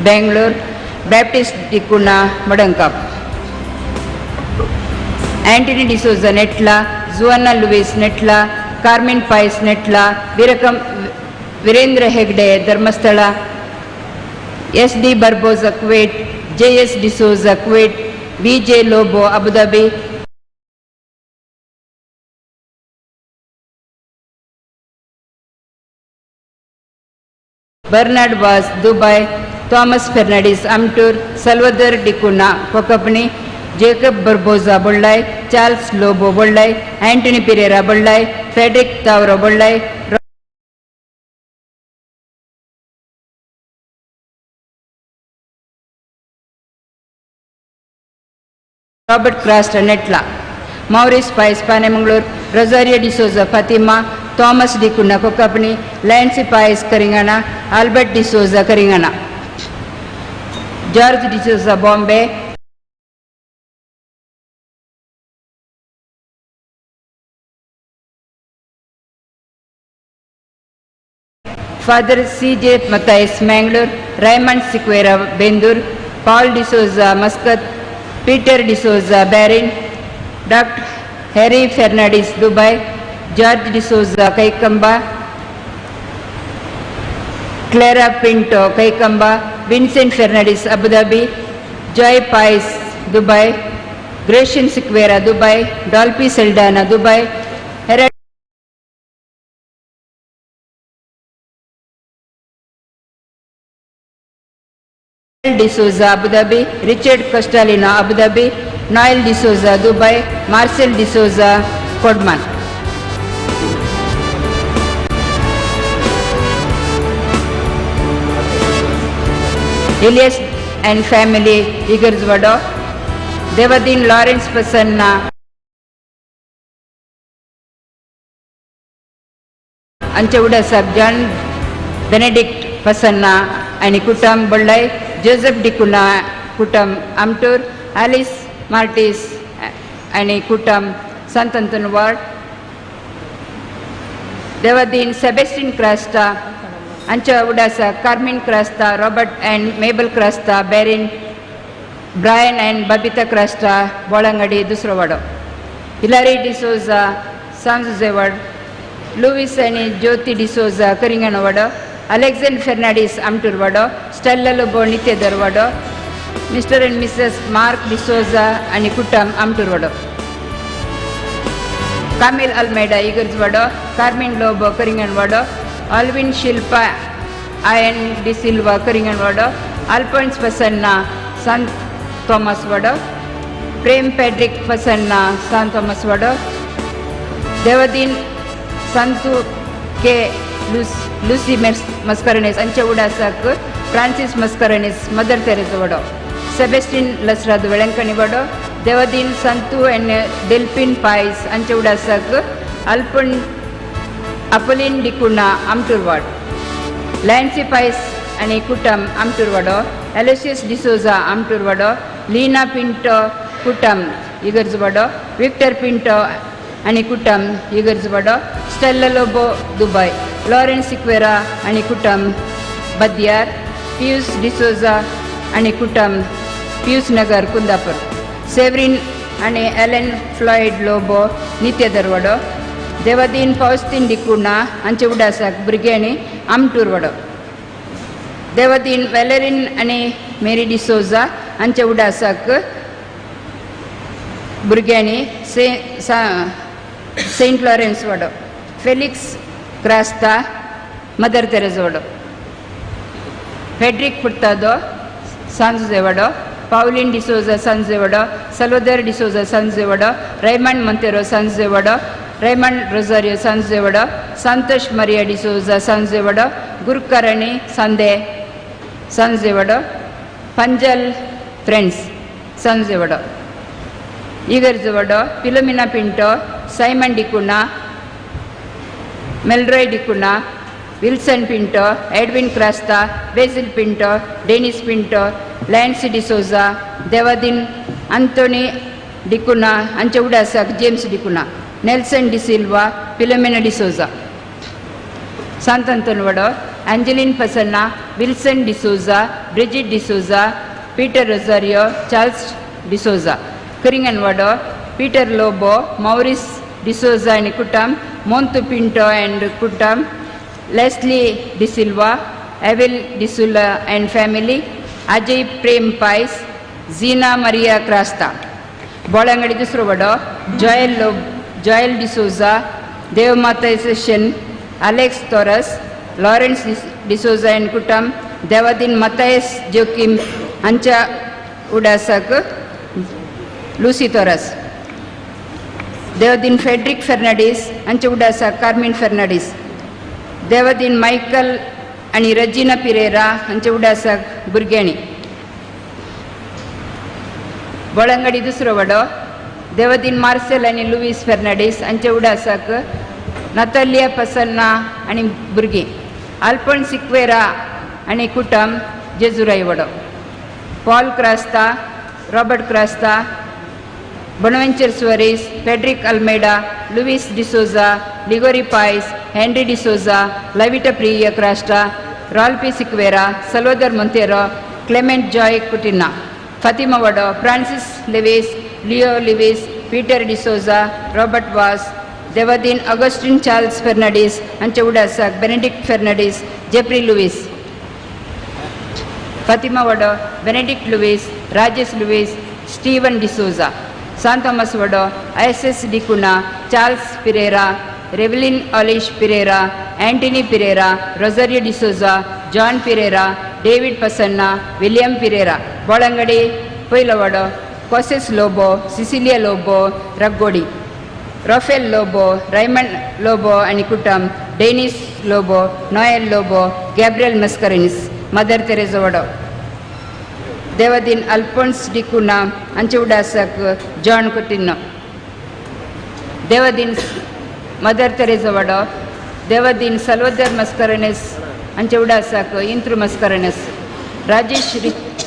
Bangalore, Baptist Dikuna, Madankap. Anthony D'Souza, Netla, Zuana Lewis, Netla, Carmen Pais, Netla, Virendra Hegde, Dharmasthala, S.D. Barbosa, Kuwait, J.S. D'Souza, Kuwait, V.J. Lobo, Abu Dhabi, Bernard Vaz, Dubai, Thomas Fernandez, Amtur, Salvador Dikuna, Kokapni, Jacob Barbosa, Bollai, Charles Lobo, Bollai, Anthony Pereira, Bollai, Frederick Tauro, Bollai, Robert Craster, Netla, Maurice Pais, Panemangalore, Rosario D'Souza, Fatima, Thomas Dikuna, Kokapni, Lancy Pais, Karingana, Albert D'Souza, Karingana, George D'Souza, Bombay, Father C.J. Matthias, Mangalore, Raymond Siqueira, Bendur, Paul D'Souza, Muscat, Peter D'Souza, Bahrain, Dr. Harry Fernandez, Dubai, George D'Souza, Kaikamba, Clara Pinto, Kaikamba, Vincent Fernandez, Abu Dhabi, Joy Pais, Dubai, Gratian Siqueira, Dubai, Dolphy Saldana, Dubai, D'Souza, Abu Dhabi, Richard Costalino, Abu Dhabi, Noel D'Souza, Dubai, Marcel D'Souza, Kodman. Elias and family, Igarzwado, Devadin Lawrence Pasanna, Anchauda Sab John Benedict Pasanna, and Kutam Bollai, Joseph Dikuna, Kutam Amtur, Alice Martis, and Kutam Santantan Ward, Devadin Sebastian Krasta, Ancha Udasa, Carmen Krasta, Robert and Mabel Krasta, Barin, Brian and Babita Krasta, Bolangadi, Dusravado, Hilary D'Souza, Sanzuzewad, Louis and Jyoti D'Souza, Karinganavado, Alexander Fernandez, Amturvado, Stella Lobo, Nityadarvado, Mr. and Mrs. Mark D'Souza, and Kutam, Amturvado. Camille Almeida, Igarzvado, Carmen Lobo, Karinganvado, Alvin Shilpa, Ian De Silva, Karinganvado, Alphonse Pasanna, San Thomas Vado, Prem Patrick Pasanna, San Thomas Vado, Devadin Santu K. Lucy Mascarenes, Ancha Udasak, Francis Mascarenes, Mother Teresa Vado, Sebastian Lasrad Velankani Vado, Devadin Santu and Delphin Pais, Ancha Udasak, Apolline Dikuna, Amturvad, Lancy Pais and Kutam, Amturvado, Aloysius D'Souza, Amturvado, Lina Pinto, Kutam, Igarzvado, Victor Pinto, Anikutam, Igarzvado, Stella Lobo, Dubai, Lawrence Siqueira, Anikutam, Badyar, Pius D'Souza, Anikutam, Pius Nagar, Kundapur, Severin and Ellen Floyd Lobo, Nityadarvado, Devadin Faustin Dikuna, Anchavudasak, Brigani, Amturvado, Devadin Valerin and Mary D'Souza, Anchavudasak, Brigani, Saint Lawrence Vado, Felix Krasta, Mother Teresa Vado, Frederick Furtado, Sons Zevado, Pauline D'Souza, Sons Zevado, Salvador D'Souza, Sons Zevado, Raymond Montero, Sons Zevado, Raymond Rosario, Sons Zevado, Santosh Maria D'Souza, Sons Zevado, Gurkarani, Sande, Sons Zevado, Panjal Friends, Sons Zevado, Igarzvado, Philomena Pinto, Simon Dikuna, Melroy Dikuna, Wilson Pinto, Edwin Krasta, Basil Pinto, Dennis Pinto, Lance D'Souza, Devadin, Anthony Dikuna, Anchaudasak, James Dikuna, Nelson De Silva, Philomena D'Souza, Santantanvado, Angeline Pasanna, Wilson D'Souza, Bridget D'Souza, Peter Rosario, Charles D'Souza. Kiringanwada, Peter Lobo, Maurice D'Souza and Kutam, Montu Pinto and Kutam, Leslie De Silva, Avil D'Sula and family, Ajay Prem Pais, Zina Maria Crasta. Bolangadi Dusrovada, Joel D'Souza, Devmata Session, Alex Torres, Lawrence D'Souza and Kutam, Devadin Matthias Joachim Ancha Udasak, Lucy Torres. Devadin Frederick Fernandez, Ancha Udasak, Carmen Fernandez. Devadin Michael and Regina Pereira, Ancha Udasak, Burgani. Bolangadi Dusrovada, Devadin Marcel and Luis Fernandez, Ancha Udasak, Natalia Pasanna and Burgi. Alpon Siquera and Kutam, Jesurai. Paul Crasta, Robert Crasta, Bonaventure Suarez, Frederick Almeida, Luis D'Souza, Ligori Pais, Henry D'Souza, Lavita Priya Crasta, Ralph Siquera, Salvador Montero, Clement Joy Cutina. Fatima Wado, Francis Lewis, Leo Lewis, Peter D'Souza, Robert Vaz, Devadin Augustine Charles Fernandez, Ancha Udasak, Benedict Fernandez, Jeffrey Lewis. Fatima Wado, Benedict Lewis, Rajesh Lewis, Stephen D'Souza. San Thomas Wado, ISS Dicuna, Charles Pereira, Revelin Olish Pereira, Anthony Pereira, Rosario D'Souza, John Pereira, David Pasanna, William Pereira. Bolangadi, Poilavado, Coses Lobo, Cecilia Lobo, Raggodi. Rafael Lobo, Raymond Lobo and Kutam, Dennis Lobo, Noel Lobo, Gabriel Mascarinis, Mother Teresa Wado. Devadin Alphonse Dicuna, Ancha Udasak, John Coutinho. Devadin Mother Teresa Wado, Devadin Salvador Mascarinis, Ancha Udasak, Intru Mascarinis. Rajesh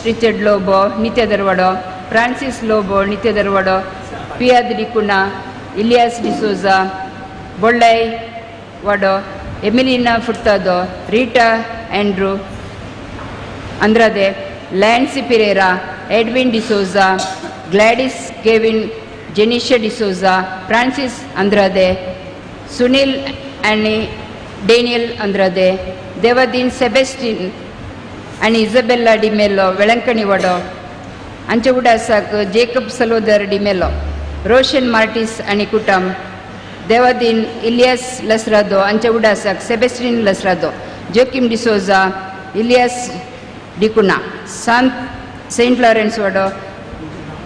Richard Lobo, Nitya Darvado, Francis Lobo, Nitya Darvado, Piad Dicuna, Elias D'Souza, Bollai Wado, Emilina Furtado, Rita Andrew Andrade, Lance Pereira, Edwin D'Souza, Gladys Kevin, Jenisha D'Souza, Francis Andrade, Sunil Annie, Daniel Andrade, Devadin Sebastian and Isabella Di Mello, Velankani Wado, Ancha Udasak, Jacob Salvador Di Mello. Roshan Martis Anikutam, Devadin Elias Lasrado, Ancha Udasak, Sebastian Lasrado, Joachim D'Souza, Elias Dicuna, Saint Lawrence Wado,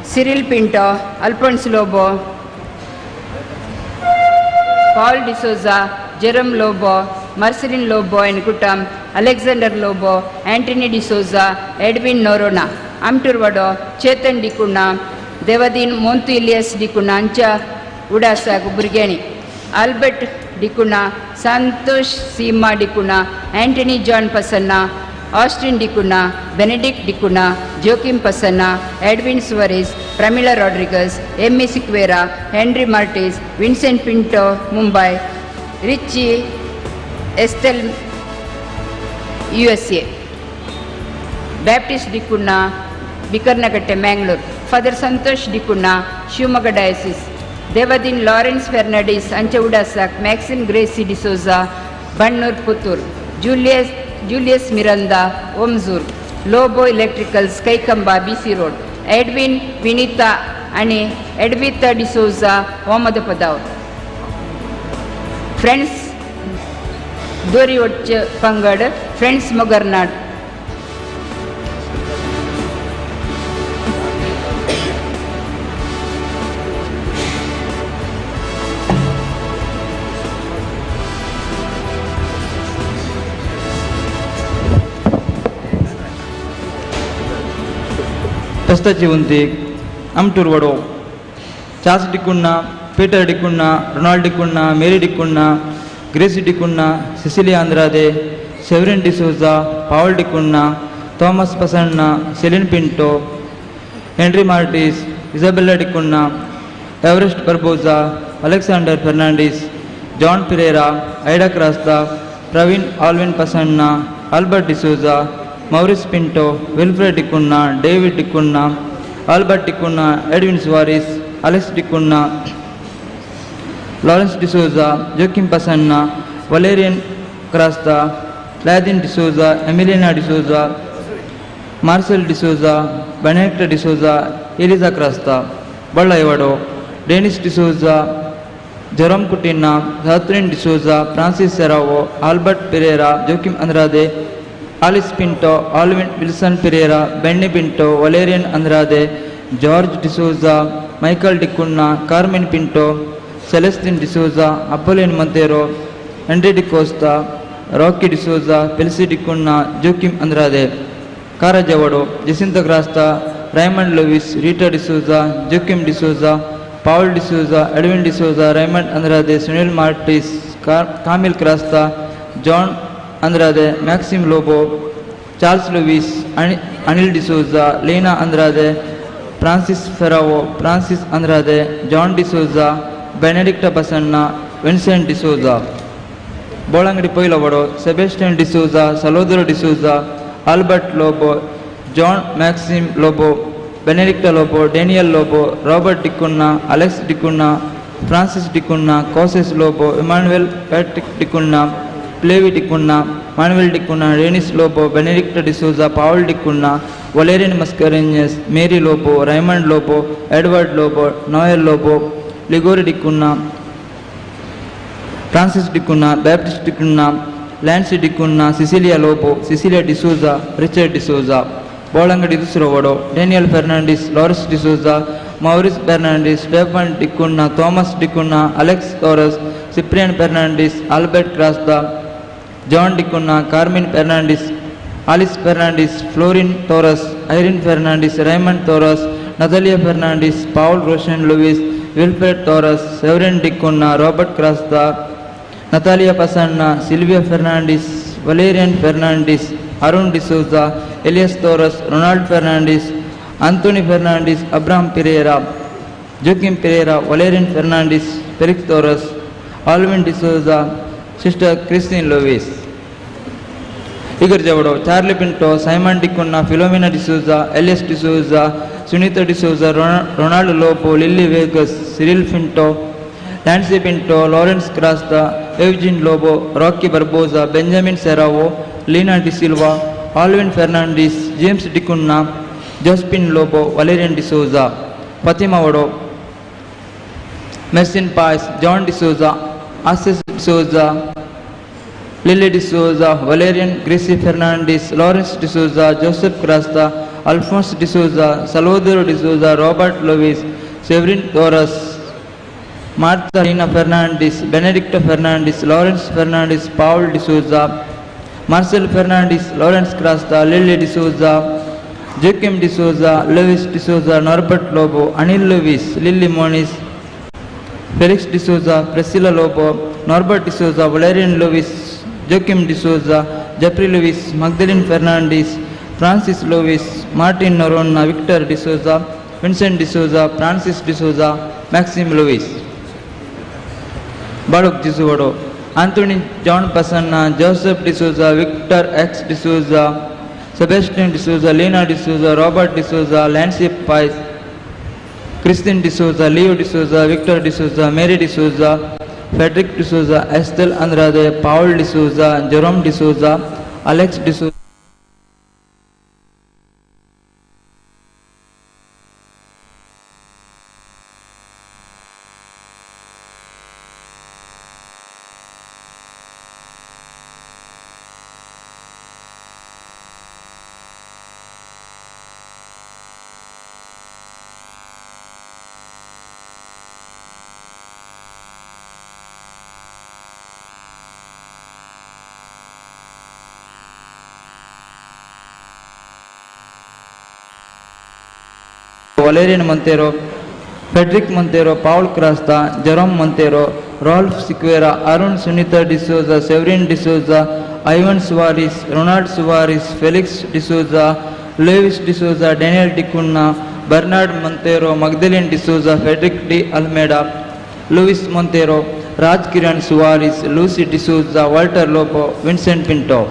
Cyril Pinto, Alphonse Lobo, Paul D'Souza, Jerome Lobo, Marcelin Lobo and Kutam, Alexander Lobo, Anthony D'Souza, Edwin Norona, Amtur Wado, Chetan Dicuna, Devadin Montu Elias Dicuna, Ancha Udasak, Burgani. Albert Dicuna, Santosh Seema Dicuna, Anthony John Pasanna, Austin Dicuna, Benedict Dicuna, Joachim Pasanna, Edwin Suarez, Pramila Rodriguez, Emmy Siquera, Henry Martis, Vincent Pinto, Mumbai, Richie Estelle, USA. Baptist Dicuna, Vikarnagatte, Mangalore. Father Santosh Dicuna, Shumaga Diocese. Devadin Lawrence Fernandez, Ancha Udasak, Maxine Gracie D'Souza, Bannur Puttur. Julius Miranda, Omzur. Lobo Electricals, Kaikamba, BC Road. Edwin Vinita Ani, Edvita D'Souza, Omadapadav. Friends Dori Pangad, Friends Mogarnad. Pesta Chivuntik, Amtur Vado, Charles Dicuna, Peter Dicuna, Ronald Dicuna, Mary Dicuna, Gracie Dicuna, Cecilia Andrade, Severin D'Souza, Paul Dicuna, Thomas Pasanna, Celine Pinto, Henry Martis, Isabella Dicuna, Everest Barbosa, Alexander Fernandez, John Pereira, Ida Crasta, Pravin Alvin Pasanna, Albert D'Souza, Maurice Pinto, Wilfred D'Cunha, David D'Cunha, Albert D'Cunha, Edwin Suares, Alex D'Cunha, Lawrence D'Souza, Joachim Pasanna, Valerian Crasta, ಲ್ಯಾದಿನ್ D'Souza, Emilina D'Souza, Marcel D'Souza, Benedict D'Souza, Eliza Crasta. ಬಳ್ಳ ಇವಡು Denis D'Souza, Jerome Coutinho, ಸಾತ್ರಿನ್ D'Souza, Francis Serrao, Albert Pereira, Joachim Andrade, Alice Pinto, Alvin Wilson Pereira, Benny Pinto, Valerian Andrade, George D'Souza, Michael D'Cunha, Carmine Pinto, Celestine D'Souza, ಅಪೋಲಿಯನ್ Monteiro, Henry D'Costa, rakhi D'Souza, Felicy D'Cunha, Joachim Andrade. Karajavado Jacintha Crasta, Raymond Lewis, Rita D'Souza, Joachim D'Souza, Paul D'Souza, Edwin D'Souza, Raymond Andrade, Sunil Martis, Camil Crasta, John Andrade, Maxim Lobo, Charles Lewis, Anil D'Souza, Leena Andrade, Francis Ferrao, Francis Andrade, John D'Souza, Benedicta Pasanha, Vincent D'Souza. Bolangadi ಪೊಯ್ಲವಡು Sebastian D'Souza, Salodar D'Souza, Albert Lobo, John Maxim Lobo, Benedicta Lobo, Daniel Lobo, Robert D'Cunha, Alex D'Cunha, Francis D'Cunha, ಕೋಸೆಸ್ Lobo, Emmanuel Patrick ಡಿಕುನ್ನ, ಪ್ಲೇವಿ D'Cunha, Manuel D'Cunha, Denis Lobo, Benedicta D'Souza, Paul D'Cunha, Valerian Mascarenhas, Mary Lobo, Raymond Lobo, Edward Lobo, Noel Lobo, Ligory D'Cunha, Francis D'Cunha, Baptist D'Cunha, Lancy D'Cunha, Cecilia Lobo, Cecilia D'Souza, Richard D'Souza. Bolangadi ದುಸ್ರೋವಡು Daniel Fernandes, Lawrence D'Souza, Maurice Fernandes, Stephen D'Cunha, Thomas D'Cunha, Alex Torres, Cyprian Fernandes, Albert Crasta, John D'Cunha, Carmine Fernandes, Alice Fernandes, Florine Torres, Irene Fernandes, Raymond Torres, Natalia Fernandes, Paul Roshan Lewis, Wilfred ಟೋರಸ್, Severin D'Cunha, Robert Crasta, Natalia Pasanna, Sylvia Fernandes, Valerian Fernandes, Arun D'Souza, Elias Torres, Ronald Fernandes, Antony Fernandes, Abraham Pereira, Joachim Pereira, Valerian Fernandes, Felix Torres, Alvin D'Souza, sister Christine Lewis. ಇಗರ್ಜವಡು Charlie Pinto, Simon D'Cunha, Philomena D'Souza, Elias D'Souza, Sunita D'Souza, Ronald Lobo, Lilly Vegas, Cyril Pinto, Lancy Pinto, Lawrence Crasta, Eugene Lobo, Rocky Barboza, Benjamin Serrao, Leena D'Silva, Alvin Fernandes, James D'Cunha, Josephine Lobo, Valerian D'Souza. ಫತಿಮಾವಡು ಮೆರ್ಸಿನ್ Pais, John D'Souza, ಆಸೆಸ್ D'Souza, Lily D'Souza, Valerian Gracy Fernandes, Lawrence D'Souza, Joseph Crasta, Alphonse D'Souza, Salvador D'Souza, Robert Lewis, Severine Torres, Martha Leena Fernandes, Benedicta Fernandes, Lawrence Fernandes, Paul D'Souza, Marcel Fernandes, Lawrence Crasta, Lily D'Souza, Joachim D'Souza, Louis D'Souza, Norbert Lobo, Anil Lewis, Lily Moniz, Felix D'Souza, Priscilla Lobo, Norbert D'Souza, Valerian Lewis, Joachim D'Souza, Jeffrey Lewis, Magdalene Fernandes, Francis Lewis, Martin Noronha, Victor D'Souza, Vincent D'Souza, Francis D'Souza, Maxim Lewis. ಬಾಳುಕ್ ಜಿಸುವಡು Antony John Pasanha, Joseph D'Souza, Victor X D'Souza, Sebastian D'Souza, Leena D'Souza, Robert D'Souza, Lancy Pais, Christine D'Souza, Leo D'Souza, Victor D'Souza, Mary D'Souza, Fedrick D'Souza, Estel Andrade, Paul D'Souza, Jerome D'Souza, Alex D'Souza. Valerian Monteiro, Fedrick Monteiro, Paul Crasta, Jerome Monteiro, Ralph Sequeira, Arun Sunita D'Souza, Severine D'Souza, Ivan Soares, Ronald Soares, Felix D'Souza, Louis D'Souza, Daniel D'Cunha, Bernard Monteiro, Magdalene D'Souza, Frederick D Almeida, Louis Monteiro, Raj Kiran Soares, Lucy D'Souza, Walter Lobo, Vincent Pinto.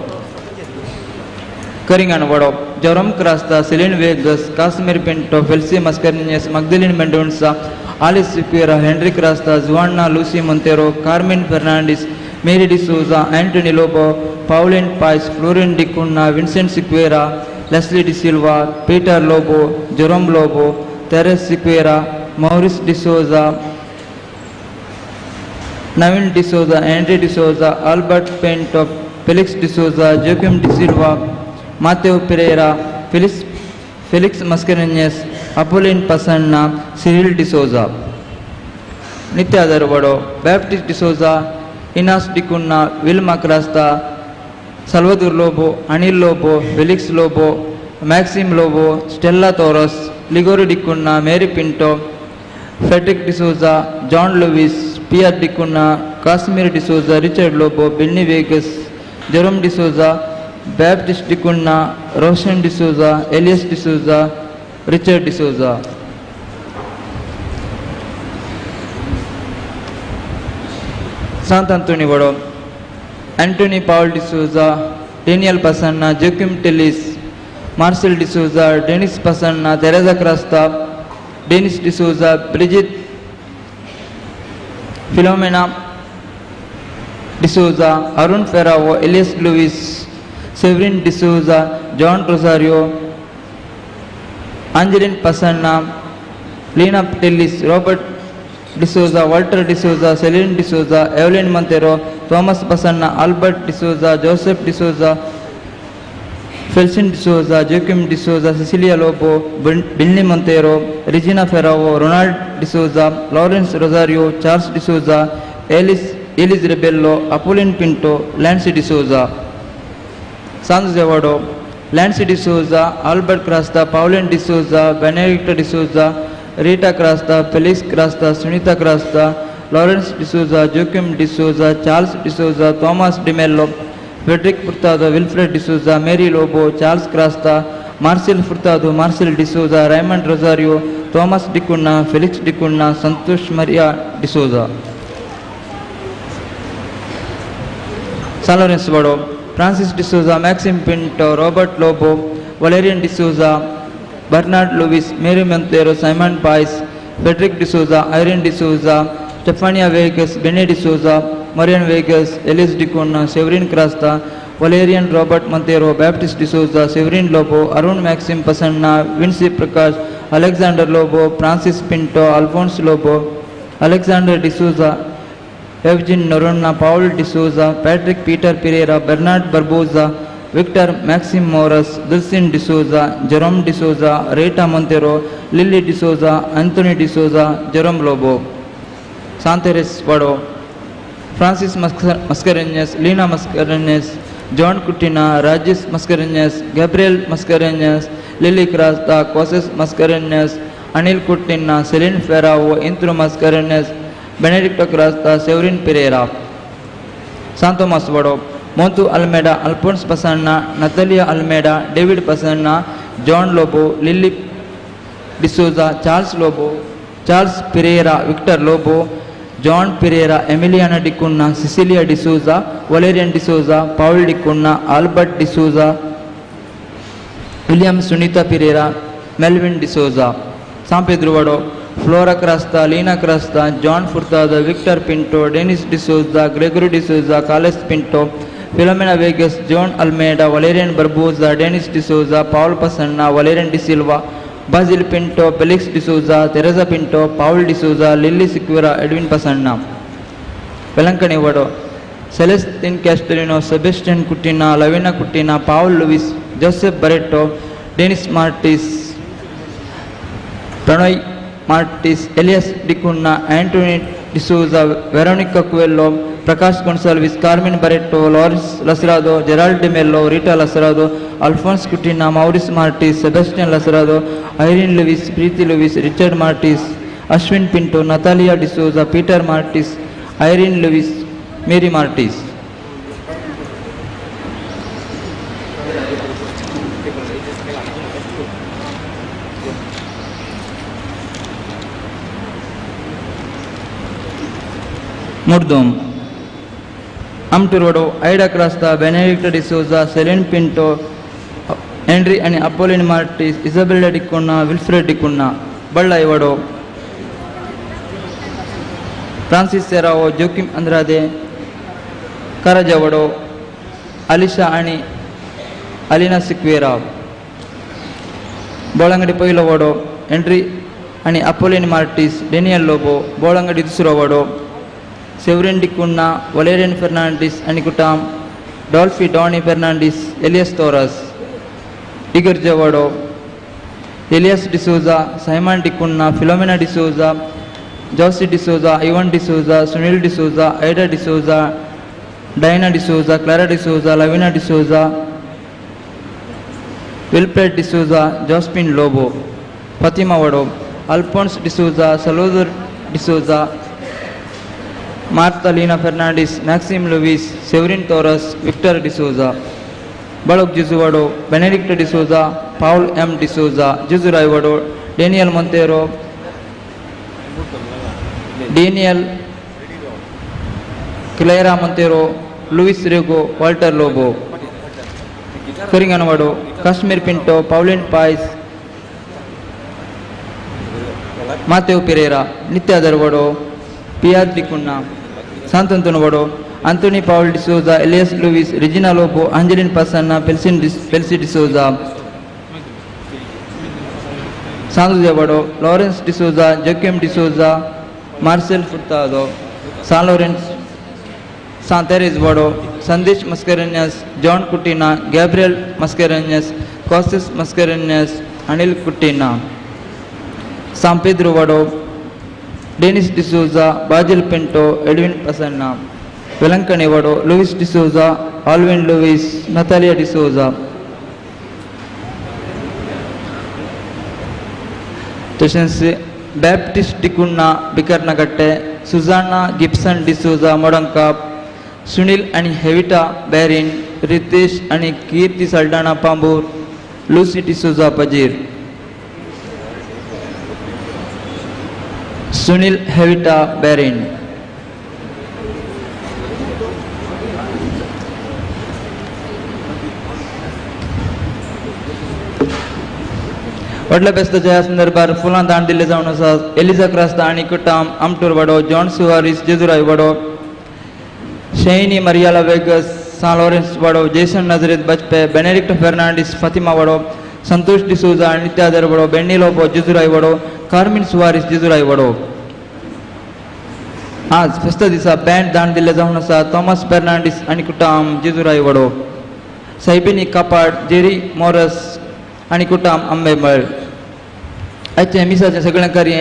Keringan Vado, Joram Crasta, Celine Vegas, Casimir Pinto, Felsi Mascarenes, Magdalene Mendonça, Alice Siqueira, Henry Crasta, Juana Lucy Montero, Carmen Fernandes, Mary D'Souza, Anthony Lobo, Pauline Pais, Florin Dicuna, Vincent Siqueira, Leslie De Silva, Peter Lobo, Jerome Lobo, Teres Siqueira, Maurice D'Souza, Navin D'Souza, Andre D'Souza, Albert Pinto, Felix D'Souza, Joaquim De Silva, Mateo Pereira, Felix Mascarenes, Apolline Pasanna, Cyril D'Souza. Nitya Darvado, Baptiste D'Souza, Inas Dicuna, Vilma Crasta, Salvador Lobo, Anil Lobo, Felix Lobo, Maxim Lobo, Stella Torres, Ligori Dicuna, Mary Pinto, Frederick D'Souza, John Lewis, Pierre Dicuna, Casimir D'Souza, Richard Lobo, Benny Vegas, Jerome D'Souza, Baptiste Dicuna, Roshan D'Souza, Elias D'Souza, Richard D'Souza. Sant Anthony Vado, Anthony Paul D'Souza, Daniel Pasanna, Joaquim Tellis, Marcel D'Souza, Dennis Pasanna, Teresa Crasta, Dennis D'Souza, Bridget Philomena D'Souza, Arun Ferrao, Elias Lewis, Severin D'Souza, John Rosario, Angeline Pasanna, Lena Tellis, Robert D'Souza, Walter D'Souza, Celine D'Souza, Evelyn Montero, Thomas Pasanna, Albert D'Souza, Joseph D'Souza, Felsin D'Souza, Joaquim D'Souza, Cecilia Lobo, Billy Montero, Regina Ferrao, Ronald D'Souza, Lawrence Rosario, Charles D'Souza, Elis Rebello, Apolline Pinto, Lance D'Souza. Sans Zavado, Lance D'Souza, Albert Crasta, Pauline D'Souza, Benedicta D'Souza, Rita Crasta, Felix Crasta, Sunita Crasta, Lawrence D'Souza, Joaquim D'Souza, Charles D'Souza, Thomas De Mello, Frederick Furtado, Wilfred D'Souza, Mary Lobo, Charles Crasta, Marcel Furtado, Marcel D'Souza, Raymond Rosario, Thomas Dicuna, Felix Dicuna, Santosh Maria D'Souza. San Lawrence Vado, Francis D'Souza, Maxim Pinto, Robert Lobo, Valerian D'Souza, Bernard Lewis, Mary Montero, Simon Pais, Frederick D'Souza, Irene D'Souza, Stefania Vegas, Benny D'Souza, Marian Vegas, Elias Dicuna, Severin Crasta, Valerian Robert Montero, Baptiste D'Souza, Severin Lobo, Arun Maxim Pasanna, Vinci Prakash, Alexander Lobo, Francis Pinto, Alphonse Lobo, Alexander D'Souza, Eugene Norona, Paul D'Souza, Patrick Peter Pereira, Bernard Barbosa, Victor Maxim Morris, Dulcin D'Souza, Jerome D'Souza, Rita Montero, Lily D'Souza, Anthony D'Souza, Jerome Lobo. Santeres Vado, Francis Mascarenes, Lena Mascarenes, John Cutina, Rajesh Mascarenes, Gabriel Mascarenes, Lily Crasta, Coses Mascarenes, Anil Cutina, Celine Ferrao, Intro Mascarenes, Benedicto Crasta, Severin Pereira. Santo Masvado, Montu Almeida, Alphonse Pasanna, Natalia Almeida, David Pasanna, John Lobo, Lily D'Souza, Charles Lobo, Charles Pereira, Victor Lobo, John Pereira, Emiliana Dicuna, Cecilia D'Souza, Valerian D'Souza, Paul Dicuna, Albert D'Souza, William Sunita Pereira, Melvin D'Souza. San Pedro Vado, Flora Crasta, Lena Crasta, John Furtado, Victor Pinto, Dennis D'Souza, Gregory D'Souza, Carlos Pinto, Filomena Vegas, John Almeida, Valerian Barbosa, Dennis D'Souza, Paul Pasanna, Valerian De Silva, Basil Pinto, Felix D'Souza, Teresa Pinto, Paul D'Souza, Lily Siqueira, Edwin Pasanna. Velankani Vado, Celestine Castellino, Sebastian Cutina, Lavina Cutina, Paul Lewis, Joseph Barreto, Dennis Martis, Pranoy Martis, Elias Dicuna, Anthony D'Souza, Veronica Coelho, Prakash Gonsalves, Carmen Barreto, Lawrence Lacerado, Gerald De Mello, Rita Lacerado, Alphonse Cutina, Maurice Martis, Sebastian Lacerado, Irene Lewis, Preeti Lewis, Richard Martis, Ashwin Pinto, Natalia D'Souza, Peter Martis, Irene Lewis, Mary Martis. Murdom, Amturvado, Ida Crasta, Benedicta D'Souza, Celine Pinto, Henry आणि Apolline Martis, Isabella D'Cunha, Wilfred D'Cunha, बल्ला इवडो, Francis Serrao, Joachim Andrade, Karajavado, Alisha आणि Alina Sequeira, Bolangadi पहिलो वडो, Henry आणि Apolline Martis, Daniel Lobo, Bolangadi दुसरो वडो, Severine D'Cunha, Valerian Fernandes आणि कुटाम, Dolphy Donny Fernandes, Elias Torres, इगर जेवडो, Elias D'Souza, Simon D'Cunha, Philomena D'Souza, Josie D'Souza, Ivan D'Souza, Sunil D'Souza, Aida D'Souza, Diana D'Souza, Clara D'Souza, Lavina D'Souza, Wilfred D'Souza, जॉस्पिन Lobo, Fatima वडो, Alphonse D'Souza, Salodar D'Souza, Martha Leena Fernandes, Maxim Lewis, Severine Torres, Victor D'Souza, बळोक जिजुवडो, Benedict D'Souza, Paul M D'Souza, जिजु रायवडो, Daniel Monteiro, Daniel Clara Monteiro, Louis Rego, Walter Lobo, करिंगनवडो, Casmir Pinto, Pauline Pais, Mathew Pereira, Nitya दरवडो, पियाज डिकुन्ना, सांतंतुन वडो, Anthony Paul D'Souza, Elias Luis, Regina Lobo, Angeline Passanna, Pelsi D'Souza, Sandu Javado, Lawrence D'Souza, Joaquim D'Souza, Marcel Furtado, San Lawrence, Santeres Vado, Sandesh Mascarenhas, John Cutina, Gabriel Mascarenhas, Costas Mascarenhas, Anil Cutina, San Pedro Vado, Dennis D'Souza, Basil Pinto, Edwin Passanna, Velankani Vado, Luis D'Souza, Alvin Luis, Natalia D'Souza. तसेच Baptist D'Cunha, बिकरनगट्टे, सुजाना Gibson D'Souza, मोडंकाप, Sunil आणि हेविटा बॅरिन, रितेश आणि कीर्ती Saldanha पांबूर, Lucy D'Souza पजीर, Sunil हेविटा बॅरिन. वडल्या बेस्ताच्या या संदर्भात फुलां दान दिले जावन आसात. एलिझा क्रास्ता आणि कुटाम, आमटूर वडो, जॉन सुवारिस, जेजुराय वडो, शेनी मरियाला वेगस, सान लॉरेन्स वडो, जेसन नजरेत बचपे, बेनेडिक्ट फर्नांडिस, फातिमा वडो, संतोष डिसोजा, नित्यादर वडो, बेन्नी लोबो, जेजुराय वडो, कार्मिन सुवारिस, जेजुराय वडो. आज फेस्ता दिसा बँड दान दिले जावन आसा. थॉमस फर्नांडिस आणि कुटाम, जेजुराय वडो, सायबिनी कापाड, जेरी मॉरस आणि कुटाम, आंबेमळ. आजचे मिसाचे सगळें कार्य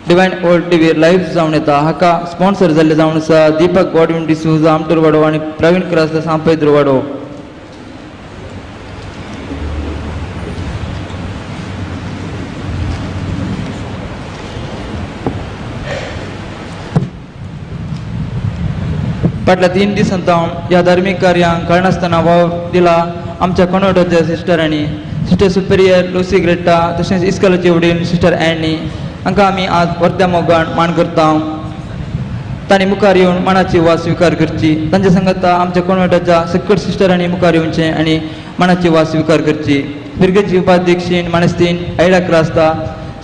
डिवायन वर्ल्ड टीव्हीर लाईव्ह जावन येता. हाका स्पॉन्सर जाल्ले जावन आसा दीपक गॉडविन डिसोजा, आमटूर वडो आणि प्रवीण क्रास्ता, सान पेद्रो वडो. फाटल्या 3 दिसांत ह्या धार्मीक कार्यांक कारणासतना वाव दिला आमच्या कॉन्व्हेंटाच्या सिस्टरांनी, सिस्टर सुपेरियर लुसी ग्रेटा, तशेंच इस्कॉलाची वडील सिस्टर एनी, हांकां आमी आज वर्त्या मोगान मान करता. तांणी मुखार येवन मानाची वास स्विकार करची. तांच्या सांगता आमच्या कॉन्व्हेंटाच्या सकट सिस्टरांनी मुखार येवचें आनी मानाची वास स्विकार करची. पिरगेची उपाध्यक्षीण मानेस्तीन ऐडा क्रास्ता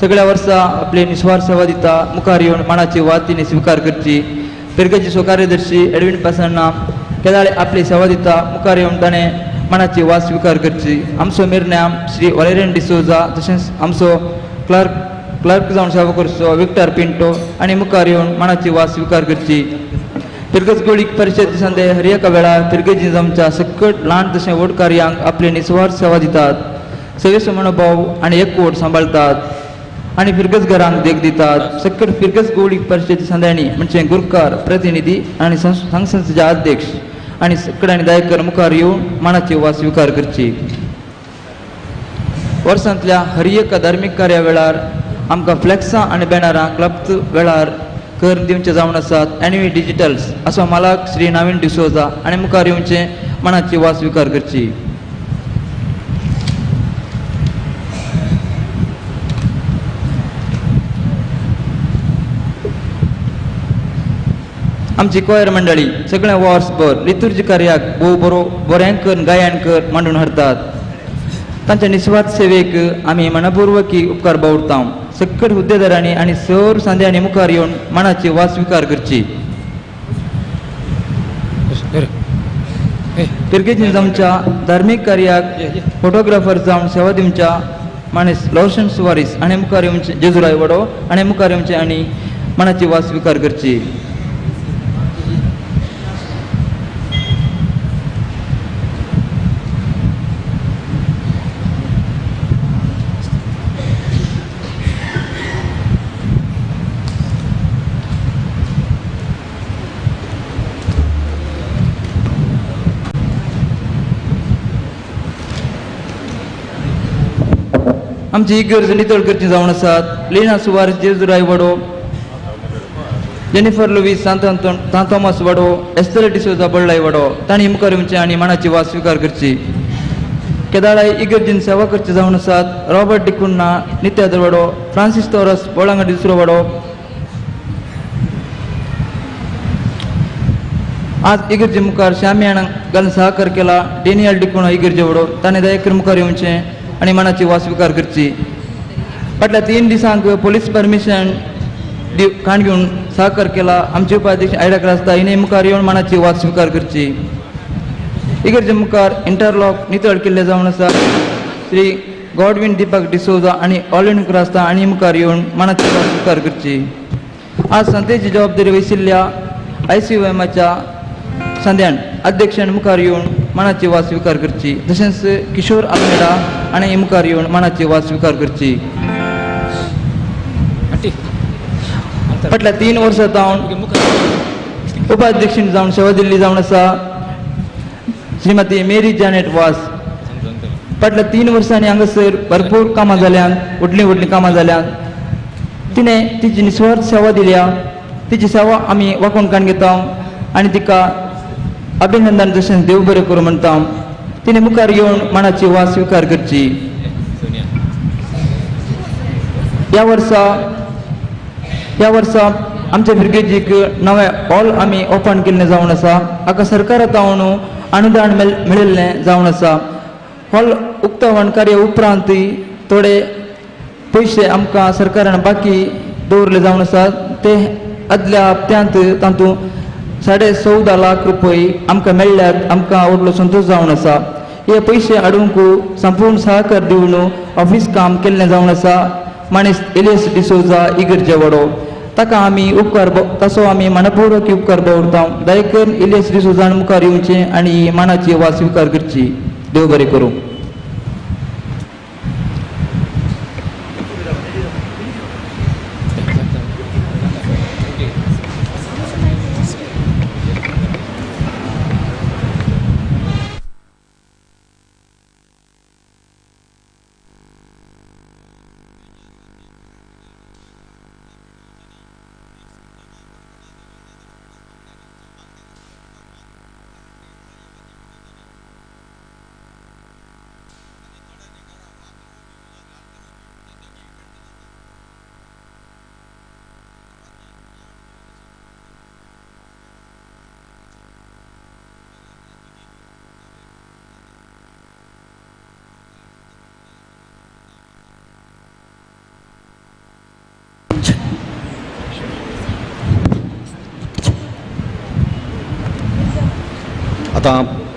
सगळ्या वर्सां आपली निस्वार सेवा दिता. मुखार येवन मानाची वास तिणी स्विकार करची. पिरगेची सहकार्यदर्शी एडविन पासन्ना केदाळे आपली सेवा दिता. मुखार येवन ताणें मानाची वास स्विकार करची. आमचो मिरनाम श्री वलेरियन डिसोजा, तशेंच आमचो क्लर्क जावन सेवा करचो विक्टर पिंटो आनी मुखार येवन मानाची वास स्विकार करची. पिरगज गोळीक परिशद दिसांदे हर एका वेळार पिरगेजी जमच्या सकट ल्हान तशें व्हड कार्यांक आपली निस्वार्थ सेवा दितात. सेवेचो मनोभाव आनी एकवट सांबाळतात आनी फिरगज घरांक देख दितात. सकट फिरगज गोळीक परिशद दिसांद्यांनी म्हणजे गुरकार, प्रतिनिधी आनी संघ संस्थेचे अध्यक्ष आनी सकट आनी दायकर मुखार येवन मानाची वास स्विकार करची. वर्सांतल्या हर एका धार्मीक कार्या वेळार आमकां फ्लॅक्सां आनी बॅनरां क्लब वेळार कर दिवचे जावन आसात. एनवी डिजिटल्स असो मालक श्री नाविन डिसोजा आनी मुखार येवचें मानाची वास स्विकार करची. आमची कोयर मंडळी सगळ्या वर्स भर लितुर्जी कार्याक भोव बऱ्यान कर गायन कर मांडून हाडतात. तांच्या निस्वार्थ सेवेक आमी मनपूर्वकी उपकार बावरता. सकट हुद्देदारांनी आनी सर सांद्यांनी मुखार येवन मनाची वास स्वीकार करची. पिरगेजीन जावच्या धार्मीक कार्याक फोटोग्राफर जावन सेवा दिवच्या माणूस लोशन सुवारीस आनी मुखार येवचे जेजुराय वडो आनी मुखार येवचे आनी मनाची वास स्वीकार करची. आमची ही गरज नितळ करची जावन आसात. लिना सुवारीस जेजुराय वडो, जेनिफर लुईस सांत थॉमस वडो, एस्तर डिसोजा बळ्ळाय वडो तांणी मुखार येवचे आनी मनाची वास स्वीकार करची. केदाळाय इगर्जीन सेवा करची जावन आसात. रॉबर्ट डिकुन्ना नित्यादर वडो, फ्रांसिस तोरस बोळांगा दुसरो वडो. आज इगर्जे मुखार श्यामियान घालून सहकार केला. डेनियल डिकुना इगर्जे वडो ताणें दयाकर मुखार येवचे आनी मनाची वास स्वीकार करची. फाटल्या 3 दिसांक पोलीस परमिशन खाण घेवन सहकार केला. आमचे उपाध्यक्ष आयडा क्रास्ता हिने मुखार येवन मनाची वास स्वीकार करची. इगर्जे मुखार इंटरलॉक नितळ केल्ले जावन आसा. श्री गॉडविन दीपक डिसोजा आनी ऑलिन क्रास्ता आनी मुखार येवन मनाची वास स्वीकार करची. आज संस्थेची जबाबदारी वहिशिल्ल्या ICOMच्या सांद्यान अध्यक्षान मुखार येवन मनाची वास स्वीकार करची. तशेंच किशोर आल्मेडा आनी मुखार येवन मनाची वास स्वीकार करची. फाटल्या 3 वर्सां जावन उपाध्यक्षीण जावन सेवा दिल्ली जावन आसा श्रीमती मेरी जॅनेट वास. फाटल्या 3 वर्सांनी हांगासर भरपूर कामां जाल्यान, व्हडलीं कामां जाल्यान तिणें तिची निस्वार्थ सेवा दिल्या. तिची सेवा आमी वाखून काण घेता आनी तिका अभिनंदन तशेंच देव बरें करूं म्हणटा. तिणें मुखार येवन मनाची वास स्वीकार करची. ह्या वर्सा आमच्या भुरगेजीक नवें हॉल आमी ओपन केल्लें जावन आसा. हाका सरकारांतल्यान अनुदान मेळिल्लें जावन आसा. हॉल उक्तावण कार्य उपरांत थोडे पयशे आमकां सरकारान बाकी दवरले जावन आसा. ते आदल्या हप्त्यांत तातूंत 14.5 लाख रुपये आमकां मेळ्ळ्यात. आमकां व्हडलो संतोश जावन आसा. हे पयशे हाडूंक संपूर्ण सहकार दिवन ऑफिस काम केल्लें जावन आसा. माणिस एलियस डिसोजा इगर्जे वडो ताका आमी उपकार ताचो आमी मनपूर्वक उपकार बावरता. दयेकर एलियस डिसोजान मुखार येवचें आनी मनाची वास स्वीकार करची. देव बरें करूं. आता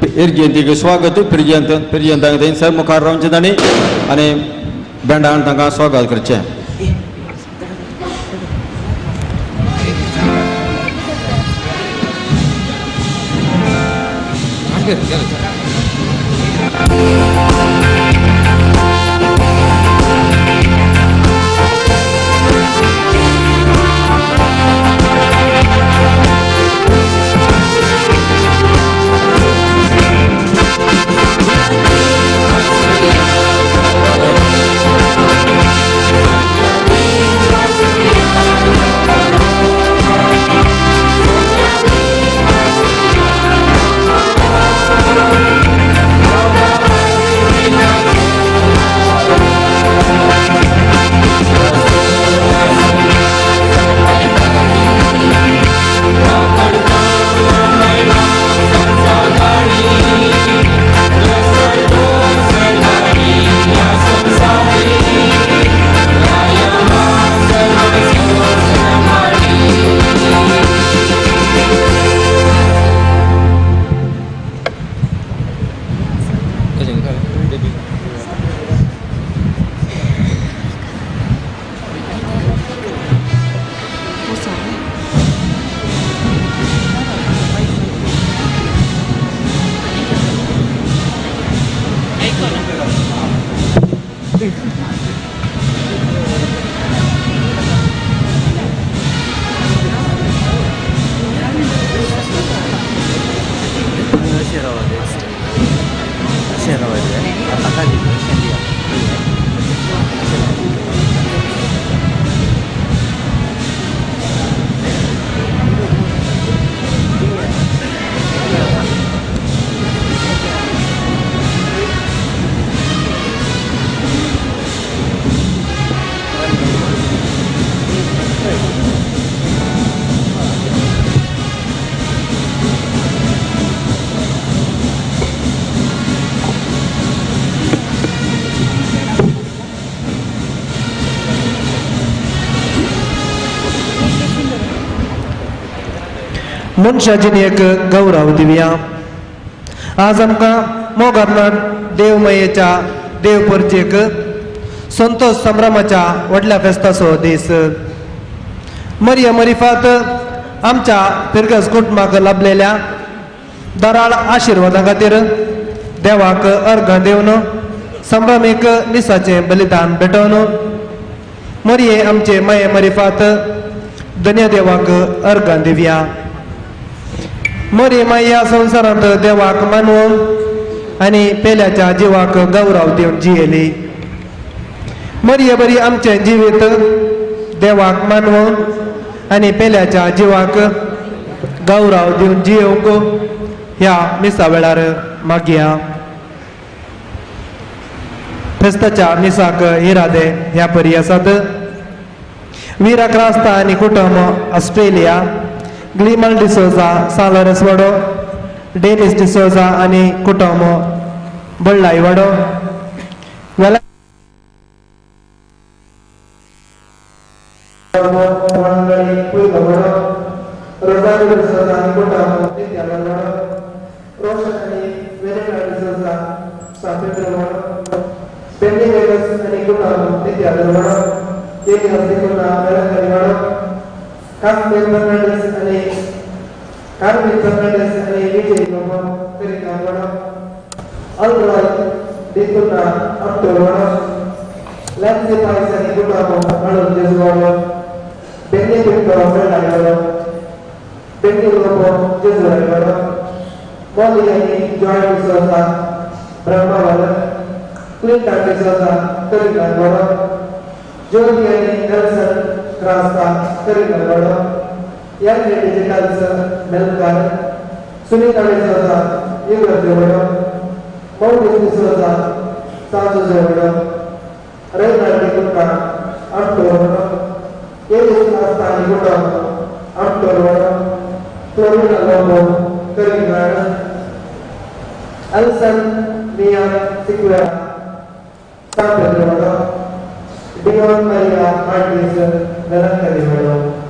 जयंतीक स्वागत फिरजयंताक थंय सब मुखार रावचें तांणी आनी बँडान तांकां स्वागत करचें. मनशाजीन एक गौरव दिवया. आज आमकां मोगारनाथ देवमयेच्या देवपर्चेक संतोष संभ्रमाच्या व्हडल्या फेस्ताचो दीस. मरिया मरिफात आमच्या फिरगस कुटुंबाक लाभलेल्या दराळ आशिर्वादा खातीर देवाक अर्घ दिवन संभ्रमीक निसाचें बलिदान भेटोवन मरिये आमचे माये मरिफात धन्य देवाक अर्घ दिवया. मरी माया संवसारांत देवाक मानवून आनी पेल्याच्या जिवाक गौरव दिवन जियेली. मरिये बरी आमचें जिवीत देवाक मानवून आनी पेल्याच्या जिवाक गौरव दिवन जियोवंक ह्या मिसा वेळार मागया. फेस्ताच्या मिसाक इरादे ह्या परी आसात. वीरा क्रास्ता आनी कुटुंब ऑस्ट्रेलिया, ग्लिमल डिसोजा सालोरेस वाडो, डेनिस डिसोजा आनी कुटुंब बळ्ळाई वाडो, Carmen Fernandez आणि Carmen Fernandez आणि विजय लोगो करिकावडा अलराय देखुना अक्टोबरवडा लॅन्सी पाइस आणि गुटाबो म्हणून जेजुवाडा बेनिफिट वडलायवडा बेनी लोगो जेजुवाडा मोदी आणि जॉय डिसोजा ब्रह्मावडा क्लिंटन डिसोजा करिकावडा ज्योती आणि नेल्सन क्रास्ता करिकावडा यांनी डिजिटल्स मेलकार सुनीता डिसोजा युगर जेवडा मौलिक डिसोजा साजू जेवडा रैनाल्ड डिकुका अक्टोबरवडा एलिस क्रास्ता आणि गुटा अक्टोबरवडा फ्लोरिना लोगो करिकावडा अल्सन मिया Sequeira सापेरवडा Dion Maria Martins dalam kalimat.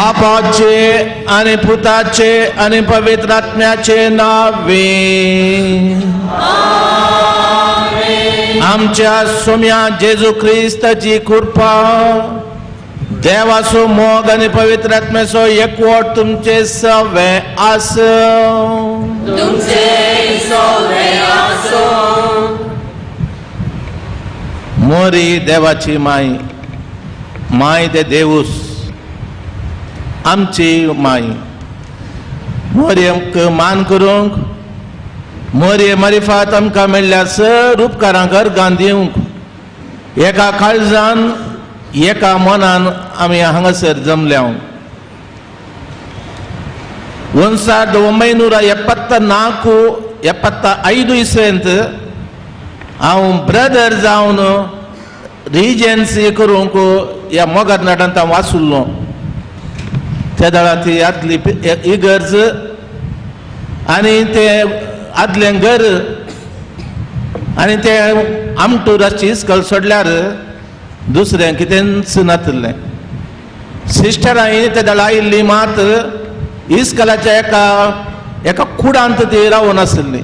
बापाचे आणि पुताचे आणि पवित्र आत्म्याचे नावे आमच्या सोम्या जेजू ख्रिस्ताची कृपा देवाचो मोग आणि पवित्र आत्म्याचो एकवट तुमचे सवे मोरी देवाची माय माय ते देवूस आमची माय मोरी आमकां मान करूंक मोरी मारिफात आमकां मेळ्ळ्या सर उपकारांक अर्गां दिवंक एका काळजान एका मनान आमी हांगासर जमल्या 1974 इस्वेंत हांव ब्रदर जावन रिजन्सी करूंक ह्या मोगारनाडांत हांव वाचुल्लो त्या दळा ती आदली इगर्ज आनी ते आदलें घर आनी ते आमटूराची इस्कल सोडल्यार दुसरें कितेंच नासलें सिस्टरांनी ते दळा आयिल्ली मात इस्कलाच्या एका कुडांत ती रावून आसली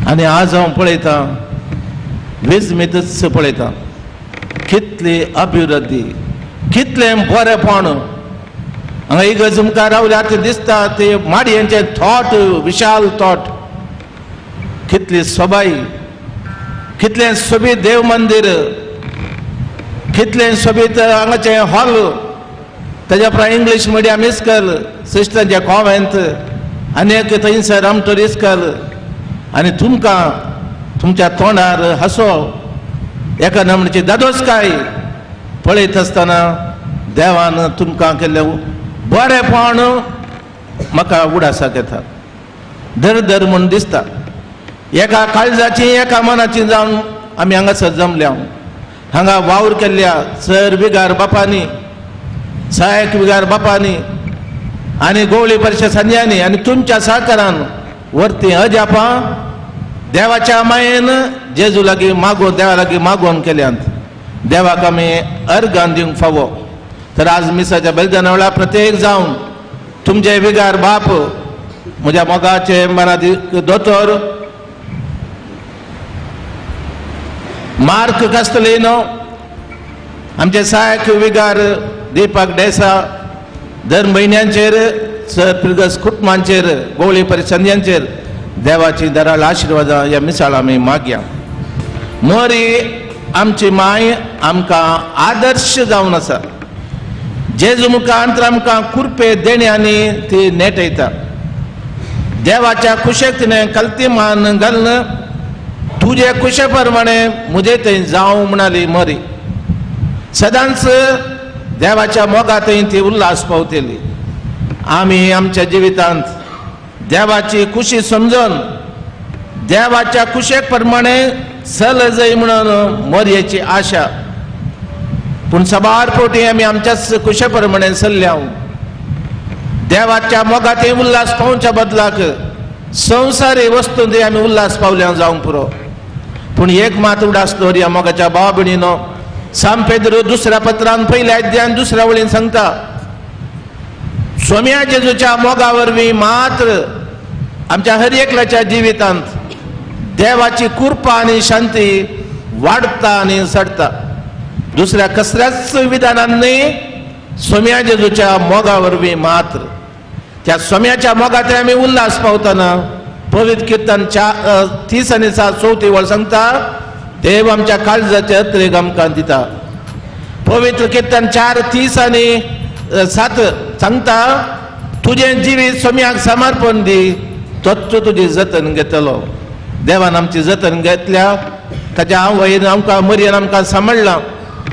आनी आज हांव पळयतां विस्मितच पळयतां कितली अभिवृद्धी कितलें बरेंपण हांगा इगर्ज मुखार रावल्यार ते दिसता ते माडयेंचे थॉट विशाल थॉट कितली सोबाई कितलें सोबीत देव मंदिर कितलें सोबीत हांगाचें हॉल तेज्या उपरांत इंग्लीश मिडियम इस्कल सिस्टरांचे कॉव्हेंट आनी एक थंयसर आमटूर इस्कल आनी तुमकां तुमच्या तोंडार हांसो एका नमण्याची दादोसकाय पळयत आसतना देवान तुमकां केल्लें बरेंपण म्हाका उडासाक येता दर म्हूण दिसता एका काळजाची एका मनाची जावन आमी हांगासर जमल्या हांगा वावर केल्ल्या सर विगार बापांनी सहायक विगार बापांनी आनी गवळी परिशद संज्ञांनी आनी तुमच्या सहकारान वर्ती अजापां देवाच्या मायेन जेजू लागीं मागोवन देवा लागीं मागोवन केल्यांत देवाक आमी अर्गां दिवंक फावो तर आज मिसाच्या बलिदाना वेळार प्रत्येक जावन तुमचे विगार बाप म्हज्या मोगाचे मराठी दोतोर मार्क कास्तलेनो आमचे सहायक विगार दीपक डेसा दर म्हयन्यांचेर सर पिर्गस कुटुंबांचेर गवळी परिसंध्यांचेर देवाची दराळ आशिर्वादां ह्या मिसाळ आमी मागया मोरी आमची माय आमकां आदर्श जावन आसा जेजू मुखांतर आमकां कुरपे देण्यांनी ती नेटयता देवाच्या कुशेक तिणें कल्तीमान घालन तुजे कुशे प्रमाणे मुजे थंय जावं म्हणाली मोरी सदांच देवाच्या मोगा थंय ती उल्हास पावतली आमी आमच्या जिवितांत देवाची खुशी समजून देवाच्या कुशेक प्रमाणे चल जाय म्हणून मोरयेची आशा पूण सबार पोटी आमी आमच्याच कुशे प्रमाणे चल्ल्या देवाच्या मोगा थंय उल्हास पावच्या बदलाक संवसारी वस्तू थंय आमी उल्हास पावल्या जावंक पुरो पूण एक मात उडास दवरया मोगाच्या भावा भयणीनो सांत पेद्रू दुसऱ्या पत्रांत पयल्या अध्यायान दुसऱ्या वळीन सांगता सोम्या जेजूच्या मोगा वरवीं मात्र आमच्या हर एकल्याच्या जिवितांत देवाची कृपा आनी शांती वाडटा आनी सडटा दुसऱ्या कसल्याच विधानांनी सोम्या जेजूच्या मोगा वरवीं मात्र त्या सोम्याच्या मोगांत आमी उल्हास पावतना पवित्र कीर्तन 30 आनी 34 वळ सांगता देव आमच्या काळजाचे अत्रेक आमकां दिता पवित्र कीर्तन 4:30 आनी 7 सांगता तुजें जिवीत सोम्याक समर्पण दी तोच तुजी जतन घेतलो देवान आमची जतन घेतल्या ताच्या आवयन आमकां मरयेन आमकां सांबाळ्ळां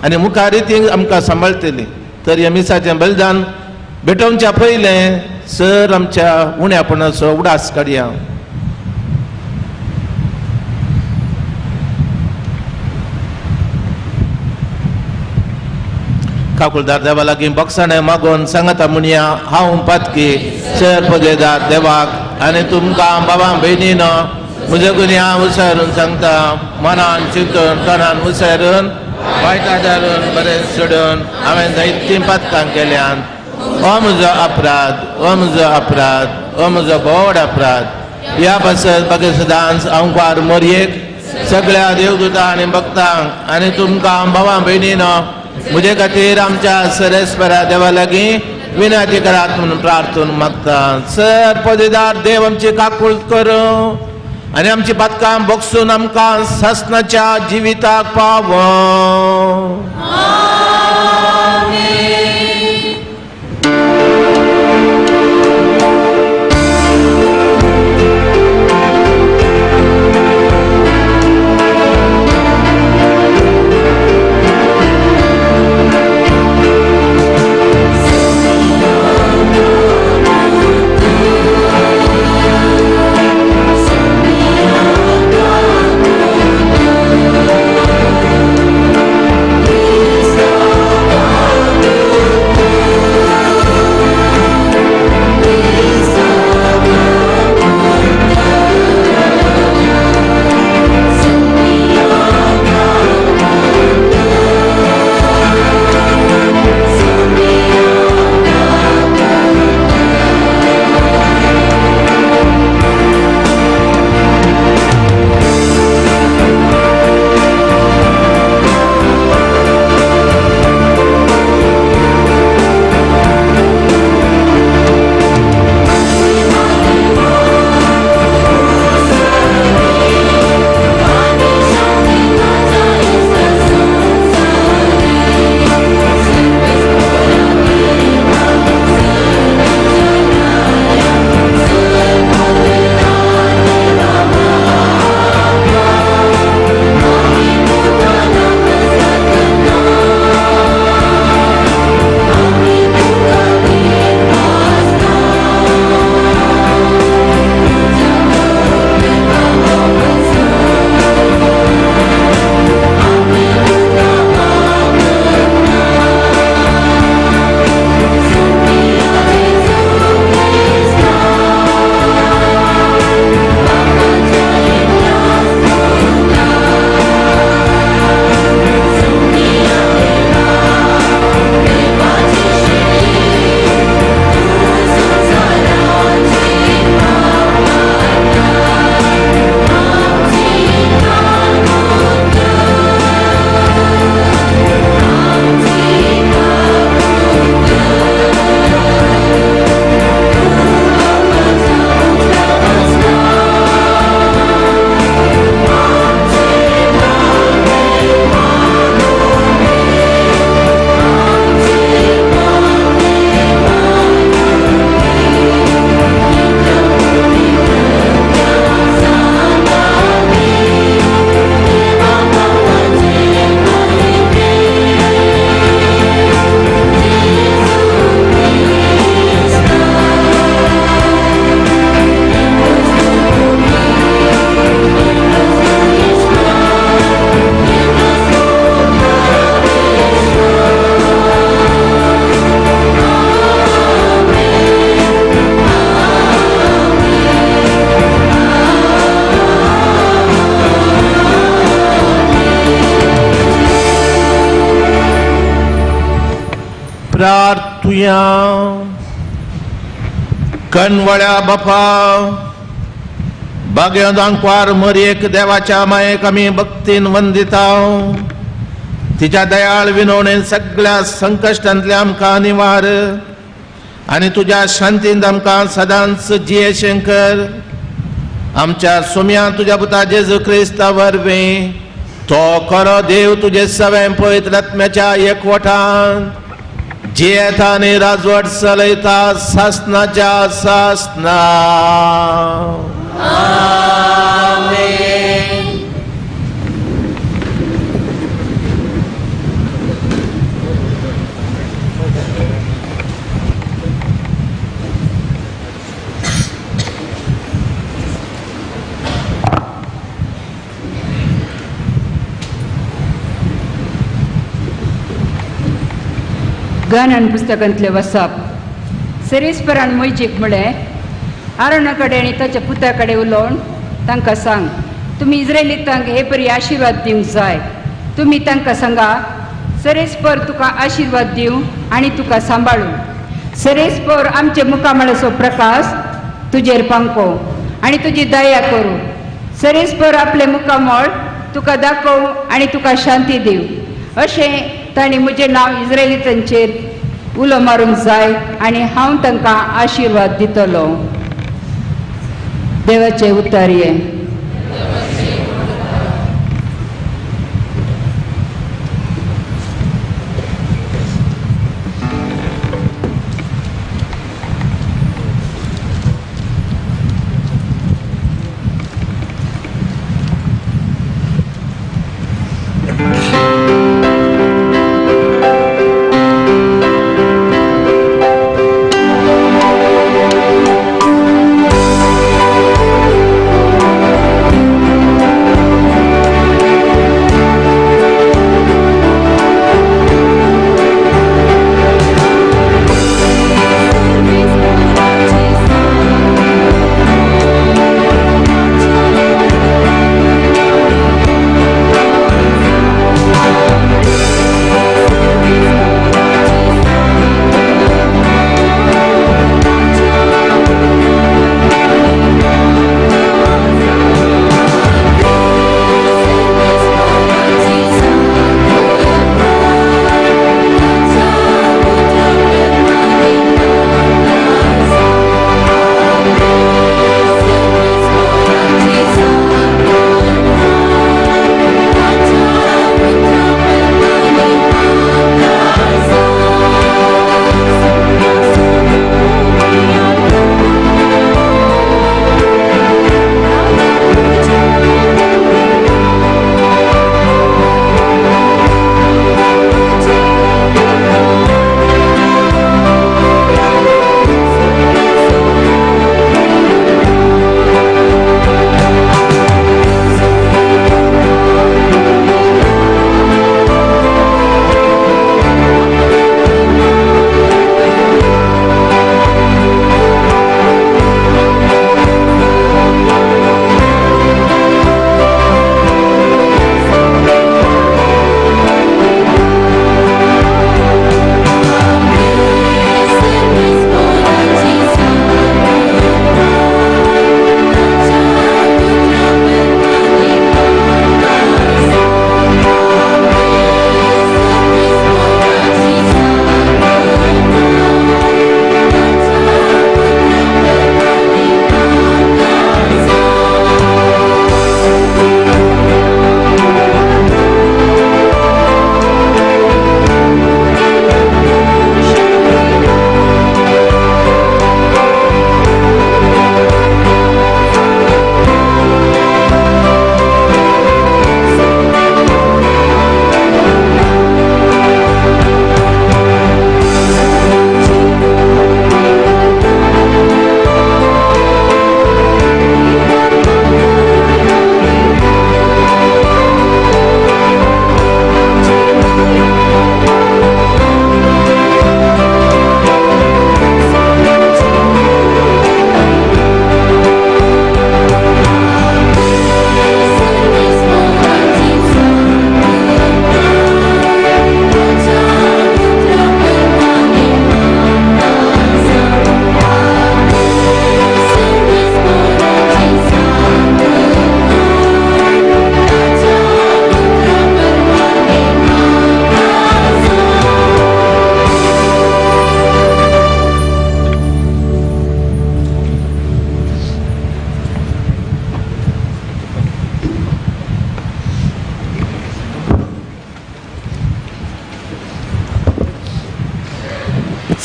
आनी मुखार रितीन आमकां सांबाळटली तर ह्या मिसाचें बलिदान भेटोवच्या पयलें सर आमच्या उण्यापणाचो उडास काडया काकुळदार देवा लागीं बक्षाणें मागोवन सांगता म्हणया हांव पातकी सर पगेदार देवाक आनी तुमकां बाबा भयणीनो म्हज्या गुन्या विसरून सांगता मनान चिंतून तोंडान विसरून वायटा धरून बरें सोडून हांवें जायतीं पातकां केल्यान हो म्हजो अपराध, हो म्हजो अपराध, हो म्हजो बोड अपराध. या पासत बाकी सदांच अंकवार मरयेक सगळ्या देवदूतां आनी भक्तांक आनी तुमकां भावां भयणीनो म्हजे खातीर आमच्या सरस्वरा देवा लागीं विनंती करात म्हणून प्रार्थना मागता. सर पदवीदार देव आमची काकूळ करूं आनी आमची पातकां बगसून आमकां सासणाच्या जिविताक पावो. प्रार्थुया. कणवळ्या बापा भाग्यदांकवार मरयेक देवाच्या मायेक आमी भक्तीन वंदिता. तिच्या दयाळ विनवणेन सगळ्या संकश्टांतले आमकां निवार आनी तुज्या शांतीन आमकां सदांच जियेशें कर. आमच्या सुम्या तुज्या पुता जेजू क्रिस्ता वरवीं तो खरो देव तुजे सवें पवित्र आत्म्याच्या एकवटान जियेता आनी राजवट चलयता सासणाच्या सासना. गानन पुस्तकांतले वसप सेरेस्परान मोयचीक म्हळें आरोना कडेन आनी ताच्या पुता कडेन उलोवन तांकां सांग, तुमी इस्रायलितांक हे परी आशिर्वाद दिवंक जाय. तुमी तांकां सांगा, सेरेस्पर तुका आशिर्वाद दिवं आनी तुका सांबाळूं. सरेस्पोर आमचे मुखामळाचो प्रकाश तुजेर पांको आनी तुजी दया करूं. सरेस्पोर आपले मुखामळ तुका दाखोव आनी तुका शांती दिव अशें तांणी म्हजें नांव इस्रायलितांचेर उलो मारूंक जाय आनी हांव तांकां आशिर्वाद दितलो. देवाचें उतर हे.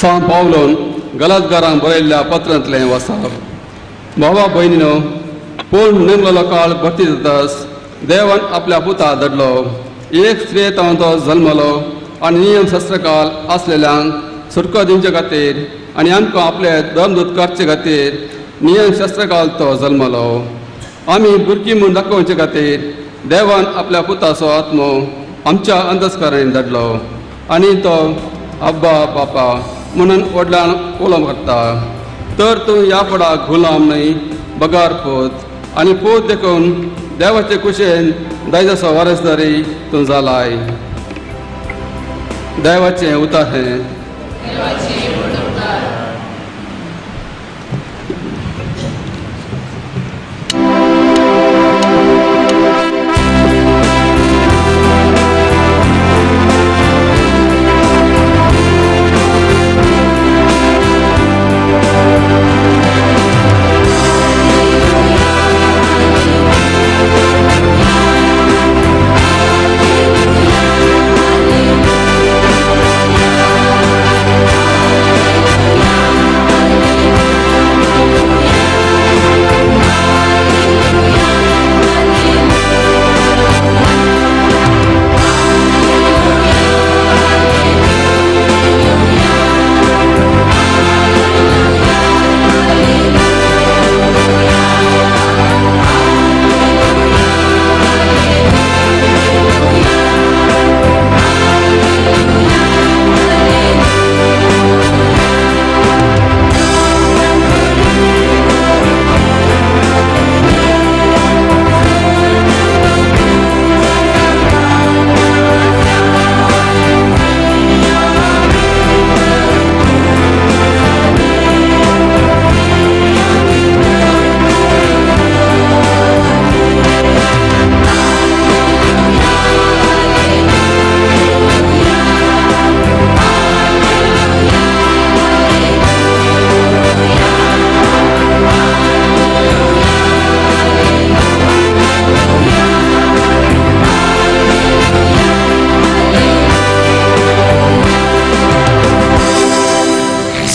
सांत पावलोन गलातकारांक बरयल्ल्या पत्रांतलें वाचप. भावा भयणीनो, पूण नेमलेलो काळ भरती जाताच देवान आपल्या पुता धाडलो. एक स्त्रियेंत तो जल्मलो आनी नियम शास्त्रकाल आसलेल्यांक सुटको दिवचे खातीर आनी आमकां आपले धर्मदूत करचे खातीर नियम शास्त्रकाल तो जल्मलो. आमी भुरगीं म्हूण दाखोवचे खातीर देवान आपल्या पुताचो आत्मो आमच्या अंतस्करांनी धाडलो आनी तो अब्बा बापा म्हणून वडिलांन उलोवंक करता. तर तूं ह्या फडाक गुलाम न्हय, बगार पोत आनी पोत देखून देवाचे कुशेन दायजाचो वारसदारी तूं जालाय. देवाचें उतर हें.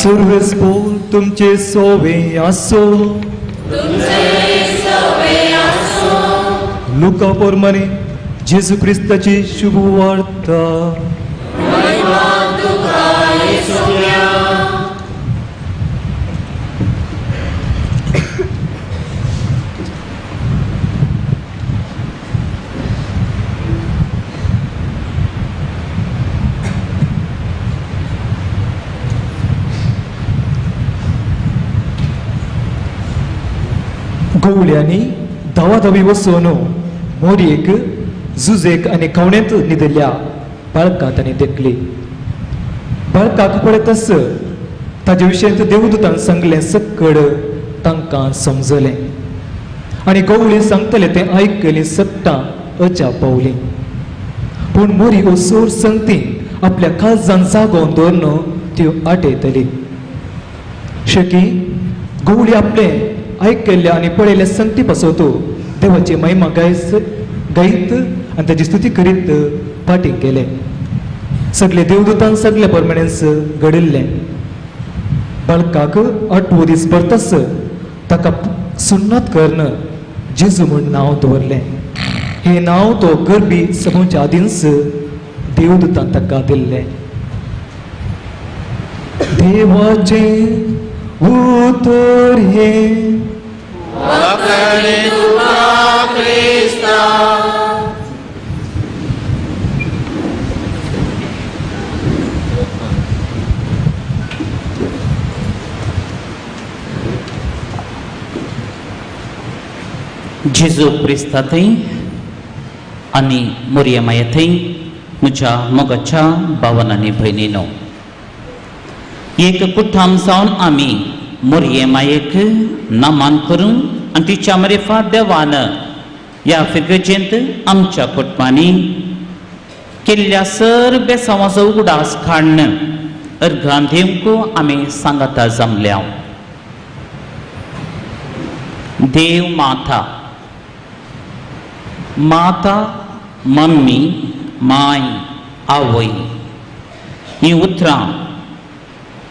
पूर्वेस पोल तुमचे सोवे आसो लुका पोरमाने जेजू क्रिस्ताची शुभ वार्ता. गवळ्यांनी धावाधावी वचून मोरयेक झुजेक आनी कवण्यांत न्हिदल्या बाळका तांणी देखली. बाळकाक पळयतच ताचे विशयंत देवदूतान सांगलें सकड तांकां समजलें आनी गवळी सांगतले तें आयकलीं सट्टां अजा पावलीं. पूण मोरी ओसोर संगती आपल्या काळजान जागोवन दवरन त्यो आटयतली. शकी गवळी आपले आयकल्ल्या आनी पळयल्या संगती पासत देवाची महिमा गायत आनी ताची स्तुती करीत पाटी केले. सगळे देवदूतान सगळे परमनेंस घडिल्ले. बाळकाक 8 दीस परतस ताका सुन्नत करून जेजू म्हूण नांव दवरलें. हे नांव तो गर्भी सभोवच्या आदींच देवदूतान ताका दिल्लें. देवाचे उतर हे जेजू क्रिस्ता थंय आनी मोरयमाये थंय म्हज्या मोगाच्या भावन आनी भयणीनो, एक कुठाम जावन आमी मोरयमायेक नमान करूं आनी तिच्या मरेफा देवान ह्या फिगजेंत आमच्या कुटुंबांनी केल्ल्या सर बेसांवाचो उगडास काडन अर्घां दिवंक आमी सांगाता जमल्या. देव माता, माता मम्मी माय आवय ही उतरां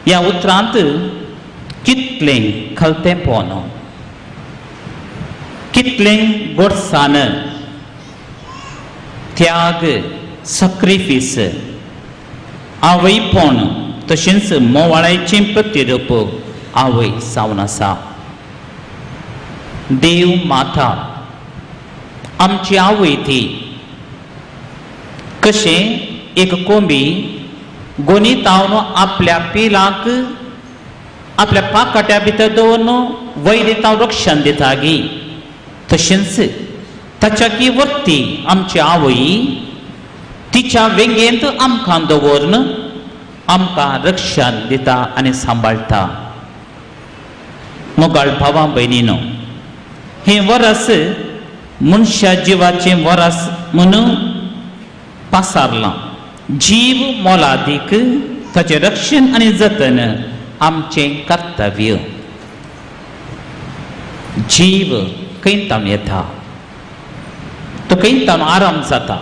ह्या उतरांत कितलें खलतेपण, कितलें गोडसाण, त्याग, सॅक्रिफीस, आवयपण तशेंच मोवाळाचें प्रतिरूप आवय जावन आसा. देव माता आमची आवय ती कशें एक कोंबी गोनीतावन आपल्या पिलाक आपल्या पाकाट्या भितर दवरून वैरितांव रक्षण दिता गी, तशेंच ताच्या की वर्ती आमची आवय तिच्या वेंगेंत आमकां दवरून आमकां रक्षण दिता आनी सांबाळटा. मोगाळ भावां भयणीनो, हे वरस मनशा जिवाचें वरस म्हणून पासारलां. जीव मोलादीक ताचें रक्षण आनी जतन आमचें कर्तव्य. जीव कैंतावन येता, तो कैंतावन आराम जाता.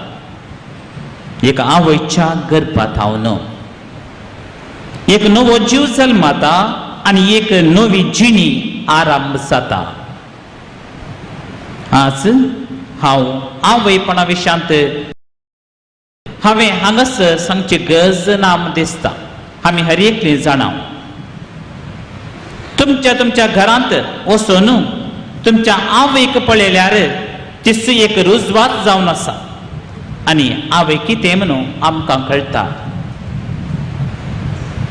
एक आवयच्या गर्भात हावन एक नवो जीव जल्माता आनी एक नवी जिणी आरंभ जाता. आज हांव आवयपणा विशयांत हांवें हांगास सांगची गरज ना दिसता. आमी हर एकली जाणां तुमच्या घरांत वचून तुमच्या आवयक पळयल्यार तिस एक रुजवात जावन आसा आनी आवय कितें म्हणून आमकां कळटा.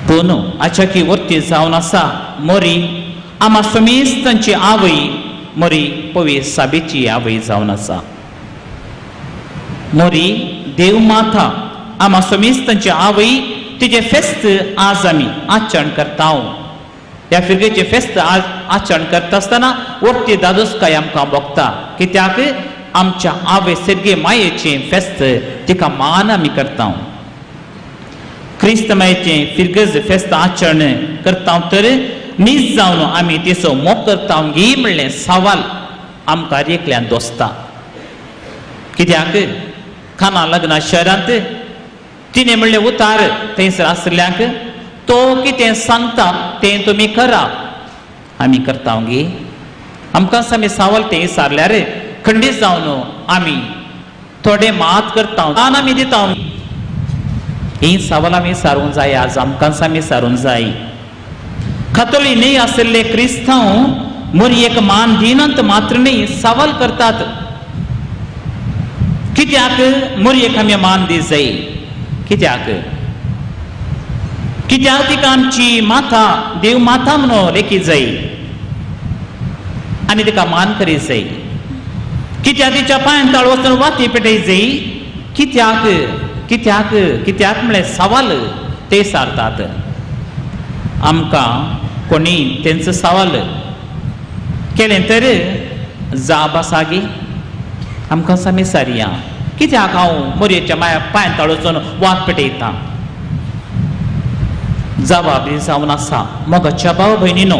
पूण हाच्या की वर्ती जावन आसा मोरी आमा समेस्तांची आवय, मोरी पवी साबेची आवय जावन आसा. मोरी देव माता आमा समेस्तांची आवय, तिचे फेस्त आज आमी आचरण करता. ह्या फिरगेचे फेस्त आज आचरण करता आसतना वर्ती दादोसकाय आमकां भोगता. कित्याक आमच्या आवय सर्गे मायेचें फेस्त, तिका मान आमी करता. क्रिस्त मायेचें फिरगज फेस्त आचरण करता तर नीज जावन आमी तिचो मोग करता गी म्हणलें सवाल आमकां एकल्यान दोसता. कित्याक खाना लग्ना शहरांत तिणें म्हणलें उतार थंयसर आसल्यांक तो कितें सांगता तें तुमी करा आमी करता गे आमकां आमी सावल तें सारल्यार खंडीत जावन आमी थोडे मात करता दान आमी दिता ही सावल आमी सारूंक जाय आज आमकां आमी सारूंक जाय खतोली न्ही आशिल्ले क्रिस्तांव मोरयेक मान दिनांत मात्र न्ही सावल करतात कित्याक मोरयेक आमी मान दी जाय कित्याक तिका आमची माता देव माता म्हणून लेखी जाय आनी तिका मान करी जाय कित्याक तिच्या पांयांताळ वचून वाती पेटय जाय कित्याक कित्याक कित्याक म्हळ्यार सवाल ते सारतात आमकां कोणी तेंचो सवाल केलें तर जाप आसा गे आमकां आमी सारया कित्याक हांव मोरयेच्या पांयांताळ वचून वात पेटयता जबाब जावन आसा मोगाच्या भाव भयणीनो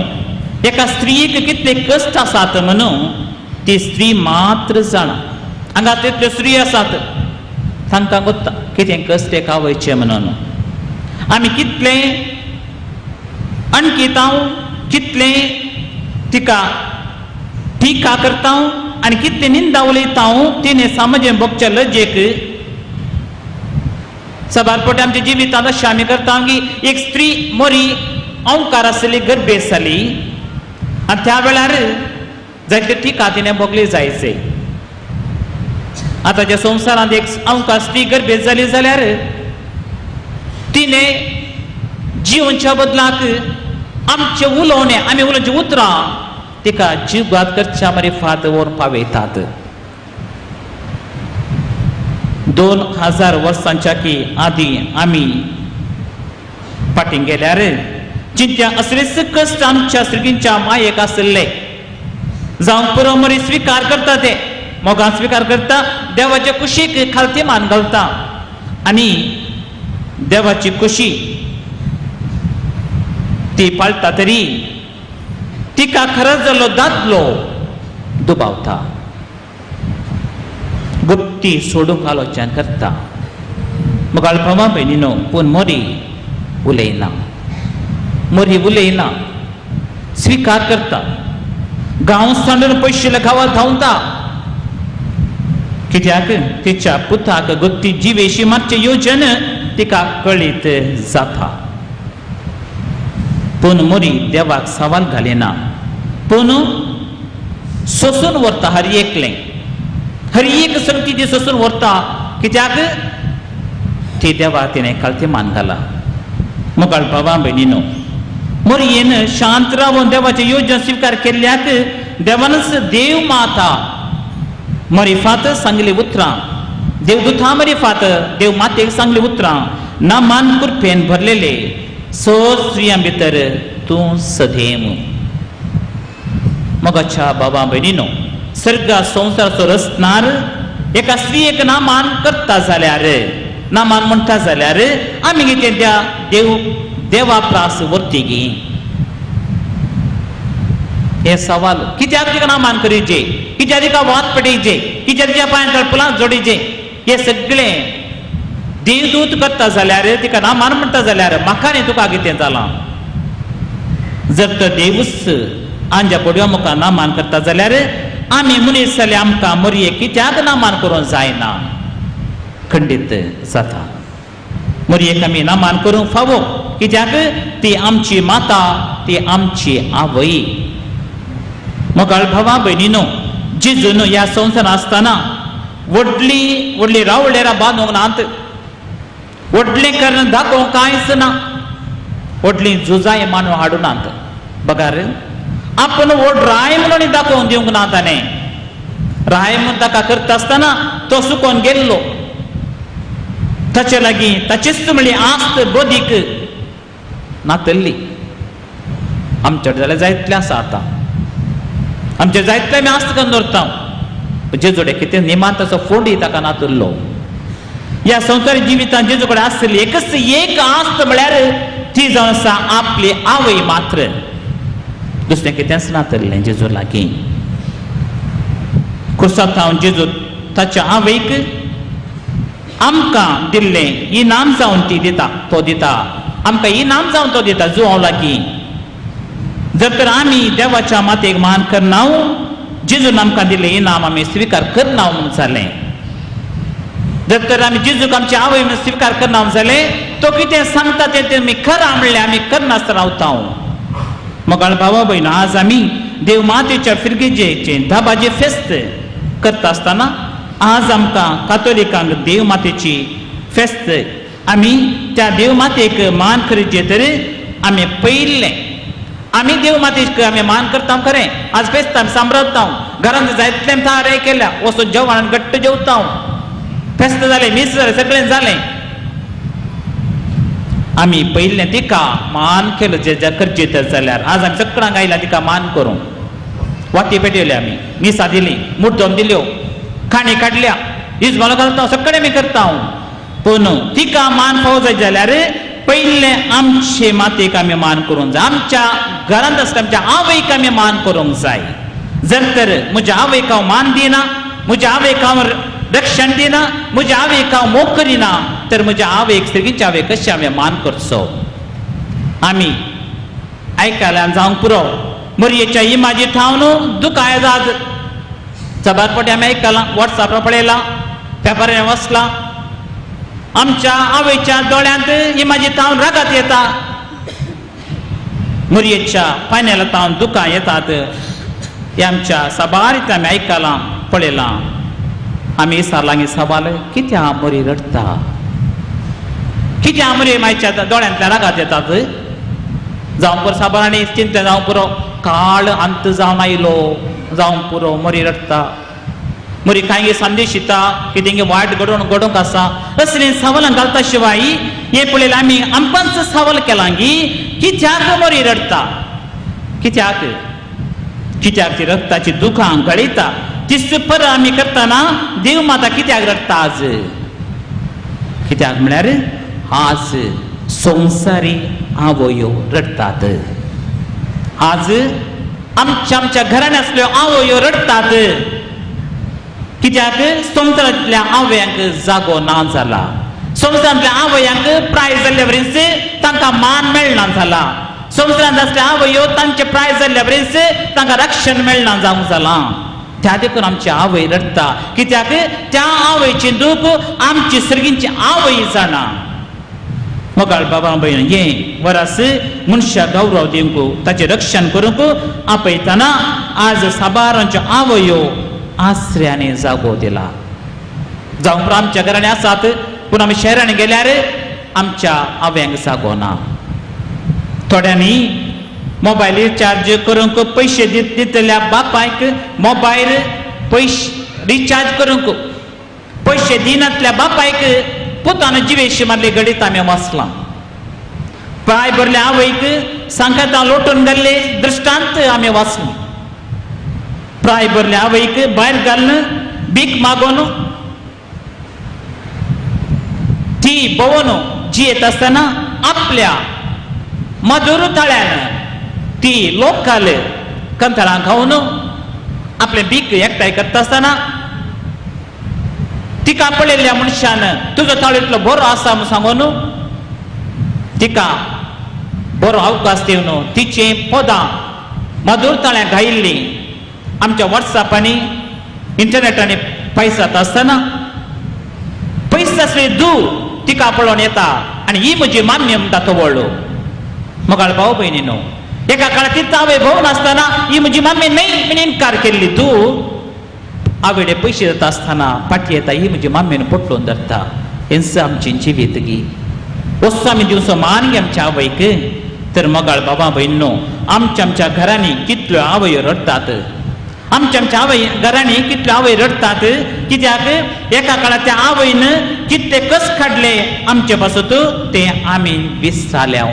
एका स्त्रीक कितले कश्ट आसात म्हणून ती स्त्री मात्र जाणा हांगा तितल्यो स्त्री आसात तांकां गोत्ता कितें कश्ट एका वयचे म्हणून आमी कितले अणकिता कितले तिका टिका करता आनी कितले निंदा उलयता तिणें समजें बगच्या लज्जेक सबारपोटे आमच्या जिवितांत अशें आमी करता की एक स्त्री मोरी अवकार आसली गर्भेस जाली आनी त्या वेळार जायते टिका तिणें भोगली जायचे आतांच्या संवसारांत एक अवकार स्त्री गर्भेस जाली जाल्यार तिणें जिवनच्या बदलाक आमचे उलोवणे आमी उलोवचे उतरां तिका जीवघात करच्या मारिफात व्हरपा वयतात 2000 वर्सांच्या की आदी आमी फाटीं गेल्यार चिंत्या असलेच कश्ट आमच्या श्रीगींच्या मायेक आसले जावं पुरो मरी स्विकार करता ते मोगान स्विकार करता देवाचे कुशीक खालती मान घालता आनी देवाची कुशी ती पाळटा तरी तिका खरंच जाल्लो दादलो दुबावता गुप्ती सोडूंक आलोचन करता मोगाळ भावा भयणीनो पूण मोरी उलयना स्विकार करता गांव सांडून पयशिल्ल्या गांवांत धांवता कित्याक तिच्या पुताक गुप्ती जिवेशी मातशें येवचें तिका कळीत जाता पूण मोरी देवाक सवाल घालिना पूण सोसून व्हरता हर एक संगती ती सोसून व्हरता कित्याक ती देवा तिणें खालती मान घाला मोगाळ भावा भयणीनो मोरयेन शांत रावन देवाचें योजन स्विकार केल्ल्याक देवानच देव माता मरिफात सांगली उतरां देवदूता मरिफात देव मातेक सांगली उतरां ना मान कुरपेन भरलेले सो स्त्रियां भितर तूं सदैव मोगाच्या बाबा भयणीनो सर्गा संवसाराचो रचणार एका स्त्रियेक ना मान करता जाल्यार ना मान म्हणटा जाल्यार आमी कितें त्या देवा प्रास व्हरती गे हे सवाल कित्याक तिका ना मान करीचे कित्याक तिका वात पेटयचे कित्याक तिच्या पांयां तळपलां जोडीचे हे सगळे देवदूत करता जाल्यार तिका ना मान म्हणटा जाल्यार म्हाका न्ही तुका कितें जालां जर तर देवूच आंज्या पडयो मुखार ना मान करता जाल्यार आमी मनीस जाल्यार आमकां मोरये कित्याक ना मान करूंक जायना खंडीत जाता मोरयेक आमी ना मान करूंक फावो कित्याक ती आमची माता ती आमची आवय मोगाळ भावा भयणीनो जेजून ह्या संवसारांत आसतना व्हडली रावळेरां बांदूंक नात व्हडलें कारण दाखोवंक कांयच ना व्हडलीं झुजां मानव हाडूनात बगार आपण व्हड राय म्हणून दाखोवन दिवंक ना ताणें राय म्हणून ताका करता आसतना तो सुकोवन गेल्लो ताचे लागीं ताचीच म्हणली आस्त बोदीक नातल्ली आमचे जाल्यार जायतलें आसा आतां आमचे जायतले आमी आस्त करून दवरता जेजोडे कितें निमांत ताचो फोंडी ताका नातल्लो ह्या संवसारी जिवितांत जेजू कडेन आसली एकच एक आस्त म्हळ्यार ती जावन आसा आपली आवय मात्र दुसरें कितेंच नातल्लें जेजू लागीं कुर्सांत हांव जेजू ताच्या आवयक आमकां दिल्लें इनाम जावन ती दिता तो दिता आमकां इनाम जावन तो दिता जुवां लागीं. जर तर आमी देवाच्या मातेक मान करना जेजून आमकां दिलें इनाम आमी स्विकार करना म्हणून जालें. जर तर आमी जेजूक आमची आवय म्हणून स्विकार करना जालें तो कितें सांगता तें आमी खरां म्हणलें आमी करनासतना रावता. मोगाळ भावा भयण, आज आमी देव मातेच्या फिरगेजेचे धाबाचे फेस्त करता आसतना आज आमकां कातोलिकांक देव मातेची फेस्त आमी त्या देव मातेक मान करचे तर आमी पयलें आमी देव मातेक आमी मान करता खरें. आज फेस्त आमी सांबाळता, घरांत जायतले तयारी केल्या, वचून जेवण घट्ट जेवता, फेस्त जालें, मीस जालें, सगळें जालें. आमी पयलें तिका मान केलो जे करचे तर जाल्यार आज आमी सगळ्यांक आयला तिका मान करूं. वाती पेटयले, आमी मिसां दिलीं, मुड्डोम दिल्यो, खाणी काडल्या, इजमालो घालता, सगळें आमी करता. पूण तिका मान पावो जाय जाल्यार पयलें आमचे मातेक आमी मान करूंक जाय. आमच्या घरांत आसता आमच्या आवयक आमी मान करूंक जाय. जर तर म्हज्या आवयक हांव मान दिना, म्हज्या आवयक हांव रक्षण दिना, म्हज्या आवयक हांव मोग करिना, तर म्हज्या आवयक सगळींच्या आवयक कशें आमी मान करचो. आमी आयकल्यान जावंक पुरो मोरयेच्या इमाजी ठावन दुकां येतात. चबारपटी आमी आयकलां, वॉट्सॅपार पळयलां, पेपरान वाचलां. आमच्या आवयच्या दोळ्यांत इमाजी ठावन रागात येता, मोरयेच्या पायण्याला ठावन दुकां येतात. हे आमच्या सबारीत आमी आयकलां, पळयलां. आमी विचारलां सबाल कित्याक मोरी रडता, कित्याक मोरये मायच्या दोळ्यांतल्या रागात येतात. जावं पुरो साबारांनी चिंता जावं पुरो काळ अंत जावन आयलो जावं पुरो मोरी रडटा, मोरी कांय संदेश दिता की तेंगे वायट घडोवंक आसा. असलें सवालां घालता शिवाय हे पळयलें आमी आमकांच सवाल केला की कित्याक मोरी रडटा, कित्याक कित्याक ती रक्ताची दुखां गळयता. तिस पर आमी करतना देव माता कित्याक रडटा आज, कित्याक म्हळ्यार आज संवसारी आवयो रडतात. आज आमच्या घरान आसल्यो आवयो रडतात. कित्याक संवसारांतल्या आवयांक जागो ना जाला, संवसारांतल्या आवयांक प्राय जाल्ल्या वरीस तांकां मान मेळना जाला, संवसारांत आसल्या आवयो तांचे प्राय जाल्ल्या वरीस तांकां रक्षण मेळना जावंक जालां. त्या देखून आमची आवय रडटा. कित्याक त्या आवयची दूख आमची सर्गींची आवय जाणा. मोगाळ बाबा भयण, हे वरास मनशाक गौरव दिवंक ताचें रक्षण करूंक आपयतना आज साबारांच्यो आवयो आसऱ्याने जागो दिला. जावं आमच्या घरांनी आसात पूण आमी शहरांनी गेल्यार आमच्या आवयांक जागो ना. थोड्यांनी मोबायल रिचार्ज करूंक पयशे दितल्या बापायक मोबायल रिचार्ज करूंक पयशे दिनातल्या बापायक पुतान जिवेशी मारली घडीत आमी वाचलां. पांय भरल्या आवयक सांगाता लोटून घाल्ले दृश्टांत आमी वाचली. प्राय भरल्या आवयक भायर घालून भीक मागून ती भोवन जियेत आसतना आपल्या मधुर ताळ्यान ती लोकल कंथळां खावन आपले भीक एकठांय करता आसतना तिका पळयल्ल्या मनशान तुजो ताळो इतलो बरो आसा म्हूण सांगून तिका बरो अवकाश दिवन तिची पदां मधुर ताळ्यां घायिल्ली आमच्या वॉट्सॅपांनी इंटरनेटांनी पयसात आसतना पयस आसले दू तिका पळोवन येता आनी ही म्हजी मान्य म्हणटा तो व्हडलो. मोगाळ भाव भयणीनो, एका काळार तितलो आवय भोवन आसतना ही म्हजी माम्मी न्हय म्हण इन्कार केल्ली. तूं आवयडे पयशे जाता आसतना पाटी येता ही म्हजी माम्मीन पटलोवन धरता. हेंच आमची जिवीतगी वस्तू आमी दिवचो मान गे आमच्या आवयक. तर मोगाळ बाबा भयणीनो, आमच्या घरांनी कितल्यो आवयो रडटात, आमच्या आवय घरांनी कितल्यो आवय रडटात. कित्याक एका काळार त्या आवयन कितले कस काडले आमचे पासून ते आमी विसरल्या.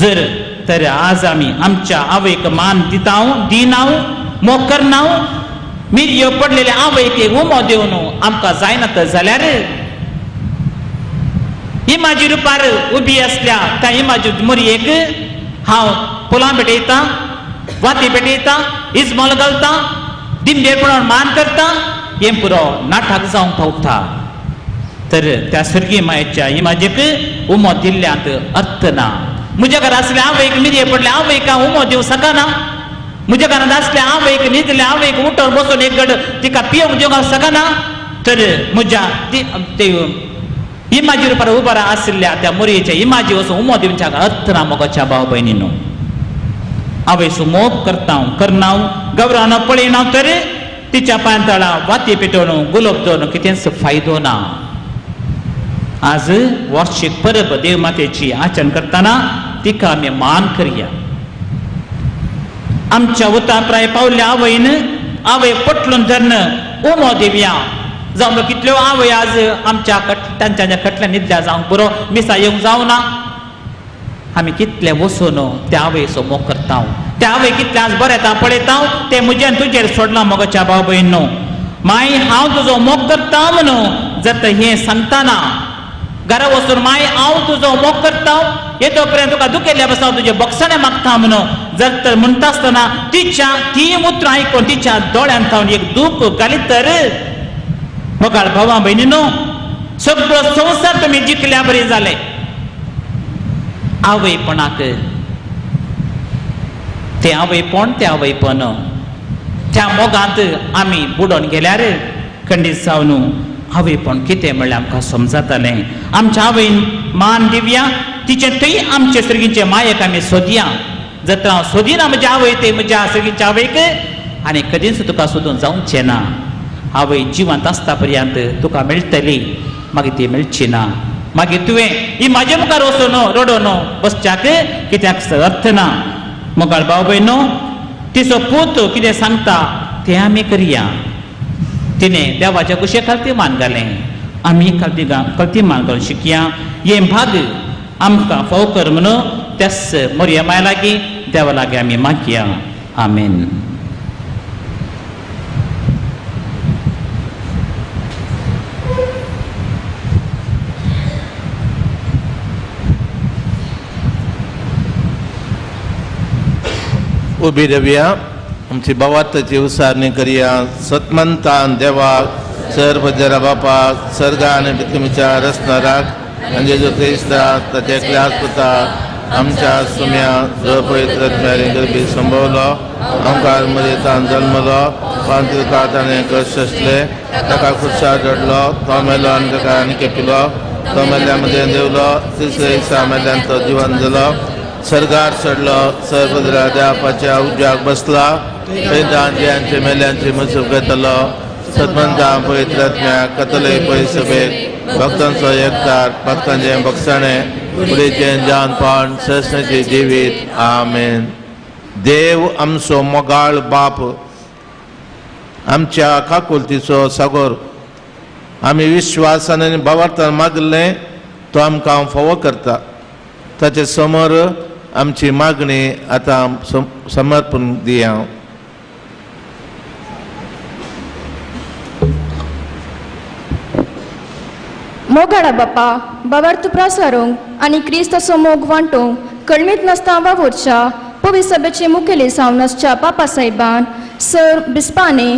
जर तर आज आमी आमच्या आवयक मान दिना मोग करना, मिरयो पडलेल्या आवयक उमो दिवन आमकां जायना तर जाल्यार इमाजी रुपार उबी आसल्या त्या इमाजी मोरयेक हांव फुलां भेटयता, वाती पेटयता, इजमोल घालता, दिंडेर पडोवन मान करता, हें पुरो नाटक जावंक पावता. तर त्या स्वर्गीय मायेच्या इमाजेक उमो दिल्ल्यांत अर्थ ना. म्हज्या घरा आसले आवयक न्हिदे पडले आवयक हांव उमो दिवं सकाना. म्हज्या घरांत आसले आवयक न्हिदले आवयक उठोन बसून एक गड तिका पियोंक दिवंक सकाना. तर म्हज्या इमाजीर पर उबार आशिल्ल्या त्या मोरयेच्या इमाजी वचून उमो दिवच्या अर्थ ना मोगाच्या भाव भयणीनो. आवयचो मोग करना गौरवान पळयना तर तिच्या पांतळा वाती पेटोवन गुलाब दोन कितेंच फायदो ना. आज वार्षिक परब देव मातेची आचरण करताना तिका आमी मान करया. आमच्या उता प्राय पावल्या आवयन आवय पटलून धरन उमो दिवया. जावं कितल्यो आवय आज आमच्या तांच्या खटल्या न्हिदल्या जावंक बरो मिसा येवंक जावना. आमी कितले वचून त्या आवयचो मोग करता. त्या आवय कितले आज बरें येता पळयता ते म्हज्यान तुजेर सोडला मोगाच्या भाव भयणो. माय हांव तुजो मोग करता म्हणून जर हें सांगताना घरा वचून माय हांव तुजो मोग करता येतो पर्यंत तुका दुखेल्ल्या बसा तुजे बक्षणे मागता म्हणून जर तर म्हणटा आसतना तिच्या ती उतरां आयकून तिच्या दोळ्यांत थावन एक दूख घालीत तर मोगाळ भावा भयणीनो सगळो संवसार तुमी जिखल्या बरी जाले. आवयपणाक ते आवयपण ते आवयपण त्या मोगांत आमी बुडोन गेल्यार खंडीत जावन आवयपण कितें म्हणल्यार आमकां समजतलें. आमच्या आवयन मान दिवया तिचे थंय आमचे सर्गीचे मायेक आमी सोदया. जर हांव सोदिना म्हज्या आवय ते म्हज्या सर्गीच्या आवयक आनी कधीच तुका सोदून जावचें ना. आवय जिवंत आसता पर्यंत तुका मेळटली मागीर ती मेळची ना. मागीर तुवें ही म्हाजे मुखार वचून रडोन बसच्याक कित्याक अर्थ ना. मोगाळ भाव भयणो तिचो पूत कितें सांगता तें आमी करया. तिणें देवाच्या कुशे खातीर मान घालें आमी खातीर मान घालून शिकया. हे भाग आमकां फाव कर म्हणून त्याच मोरया माय लागीं देवा लागीं आमी मागया. आमेन. उबी रावया. आमची भावार्थाची उसारणी करया. सतमंतान देवाक सर्व जरा बापाक सर्गा आनी पृथ्वीच्या रचणाराक म्हणजे जो क्रिस्ताक ताचे एकल्याच पुताक आमच्या सुम्या जो पवित्र गर्भी संभवलो आमकां मरेतान जल्मलो पांच ताणें कश्ट असले ताका खुर्सार जोडलो तो मेलो आनी ताका आनी केपिलो तो मेल्ल्या मदें देवलो तिसऱ्या दिसा मेल्ल्यान तो जिवन जालो सर्गार चडलो सर्वद्रा देवाच्या उज्याक बसला पैदांचे मेल्यांची मसूब घेतलो सतमंता पवित्रात्म्या कतले पयसभेक भक्तांचो एकठार भक्तांचे बक्षणे फुडेचें जानपण ससणेचे जिवीत. आमेन. देव आमचो मोगाळ बाप आमच्या काकुलतीचो सागोर आमी विश्वासान आनी भावार्थान मागलें तो आमकां फावो करता. ताचे समोर आमची मागणी आतां समर्पण दिया. मोगाळा बापा भावार्थ प्रसारूंक आनी क्रिस्ताचो मोग वांटूंक कळमीत नासता वावुरच्या पवित्र सभेचे मुखेली सावनसच्या पापा साहेबान सर बिस्पांनी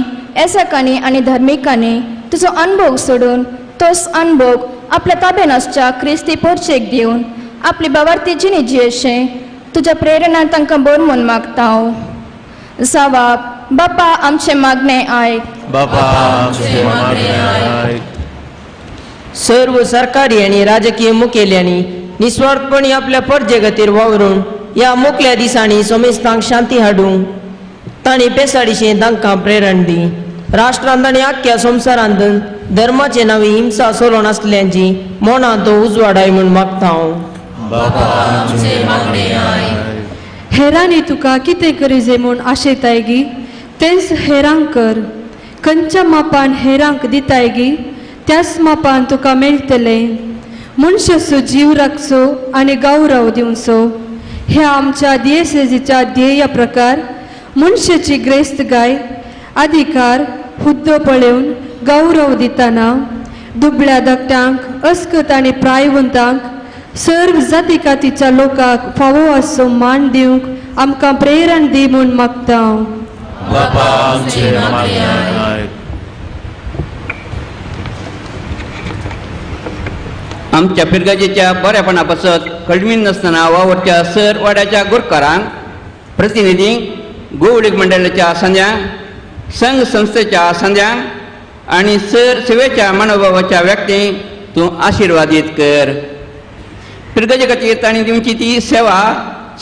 एसकांनी आनी धर्मिकांनी तुजो अनुभव सोडून तोच अनुभव आपल्या ताब्यानसच्या क्रिस्ती पोरचेक दिवन आपली भावार्थी जिणी जियेशें तुज्या प्रेरणान तांकां बोर म्हूण मागता हांव. जावाब बापा आमचे मागणें आयक. बापा आमचे मागणें आयक. सर्व सरकारी आणि राजकीय मुखेल्यांनी निस्वार्थपणी आपल्या परजे खातीर वावरून ह्या मुखल्या दिसांनी समेस्तांक शांती हाडूंक तांणी बेसाडीशें तांकां प्रेरण दी. राष्ट्रांत आनी आख्ख्या संवसारांत धर्माचे नांवी हिंसा चलोवन आसल्यांची मोना तो उजवाडाय म्हूण मागता हांव. हेरांनी तुका कितें करीजे म्हूण आशेताय गी तेंच हेरांक कर. खंयच्या मापान हेरांक दिताय गी त्याच मापान तुका मेळटलें. मनशाचो जीव राखचो आनी गौरव दिवचो ह्या आमच्या दियेसेजीच्या ध्येया प्रकार मनशाची ग्रेस्तगाय अधिकार हुद्दो पळोवन गौरव दितना दुबळ्या धाकट्यांक अस्कत आनी प्रायवंतांक सर्व जाती कातीच्या लोकांक फावो असो मान दिवंक आमकां प्रेरण दी म्हूण मागता हांव. आमच्या पिरगाजेच्या बऱ्यापणा पासत कळमीन नासतना वावरच्या सर वाड्याच्या गुरकारांक प्रतिनिधींक गोवडीक मंडळाच्या संध्यांक संघ संस्थेच्या संध्यांक आनी सर सेवेच्या मनोभावाच्या व्यक्तींक तूं आशिर्वादीत कर. पिरगाजे खातीर तांणी दिवची ती सेवा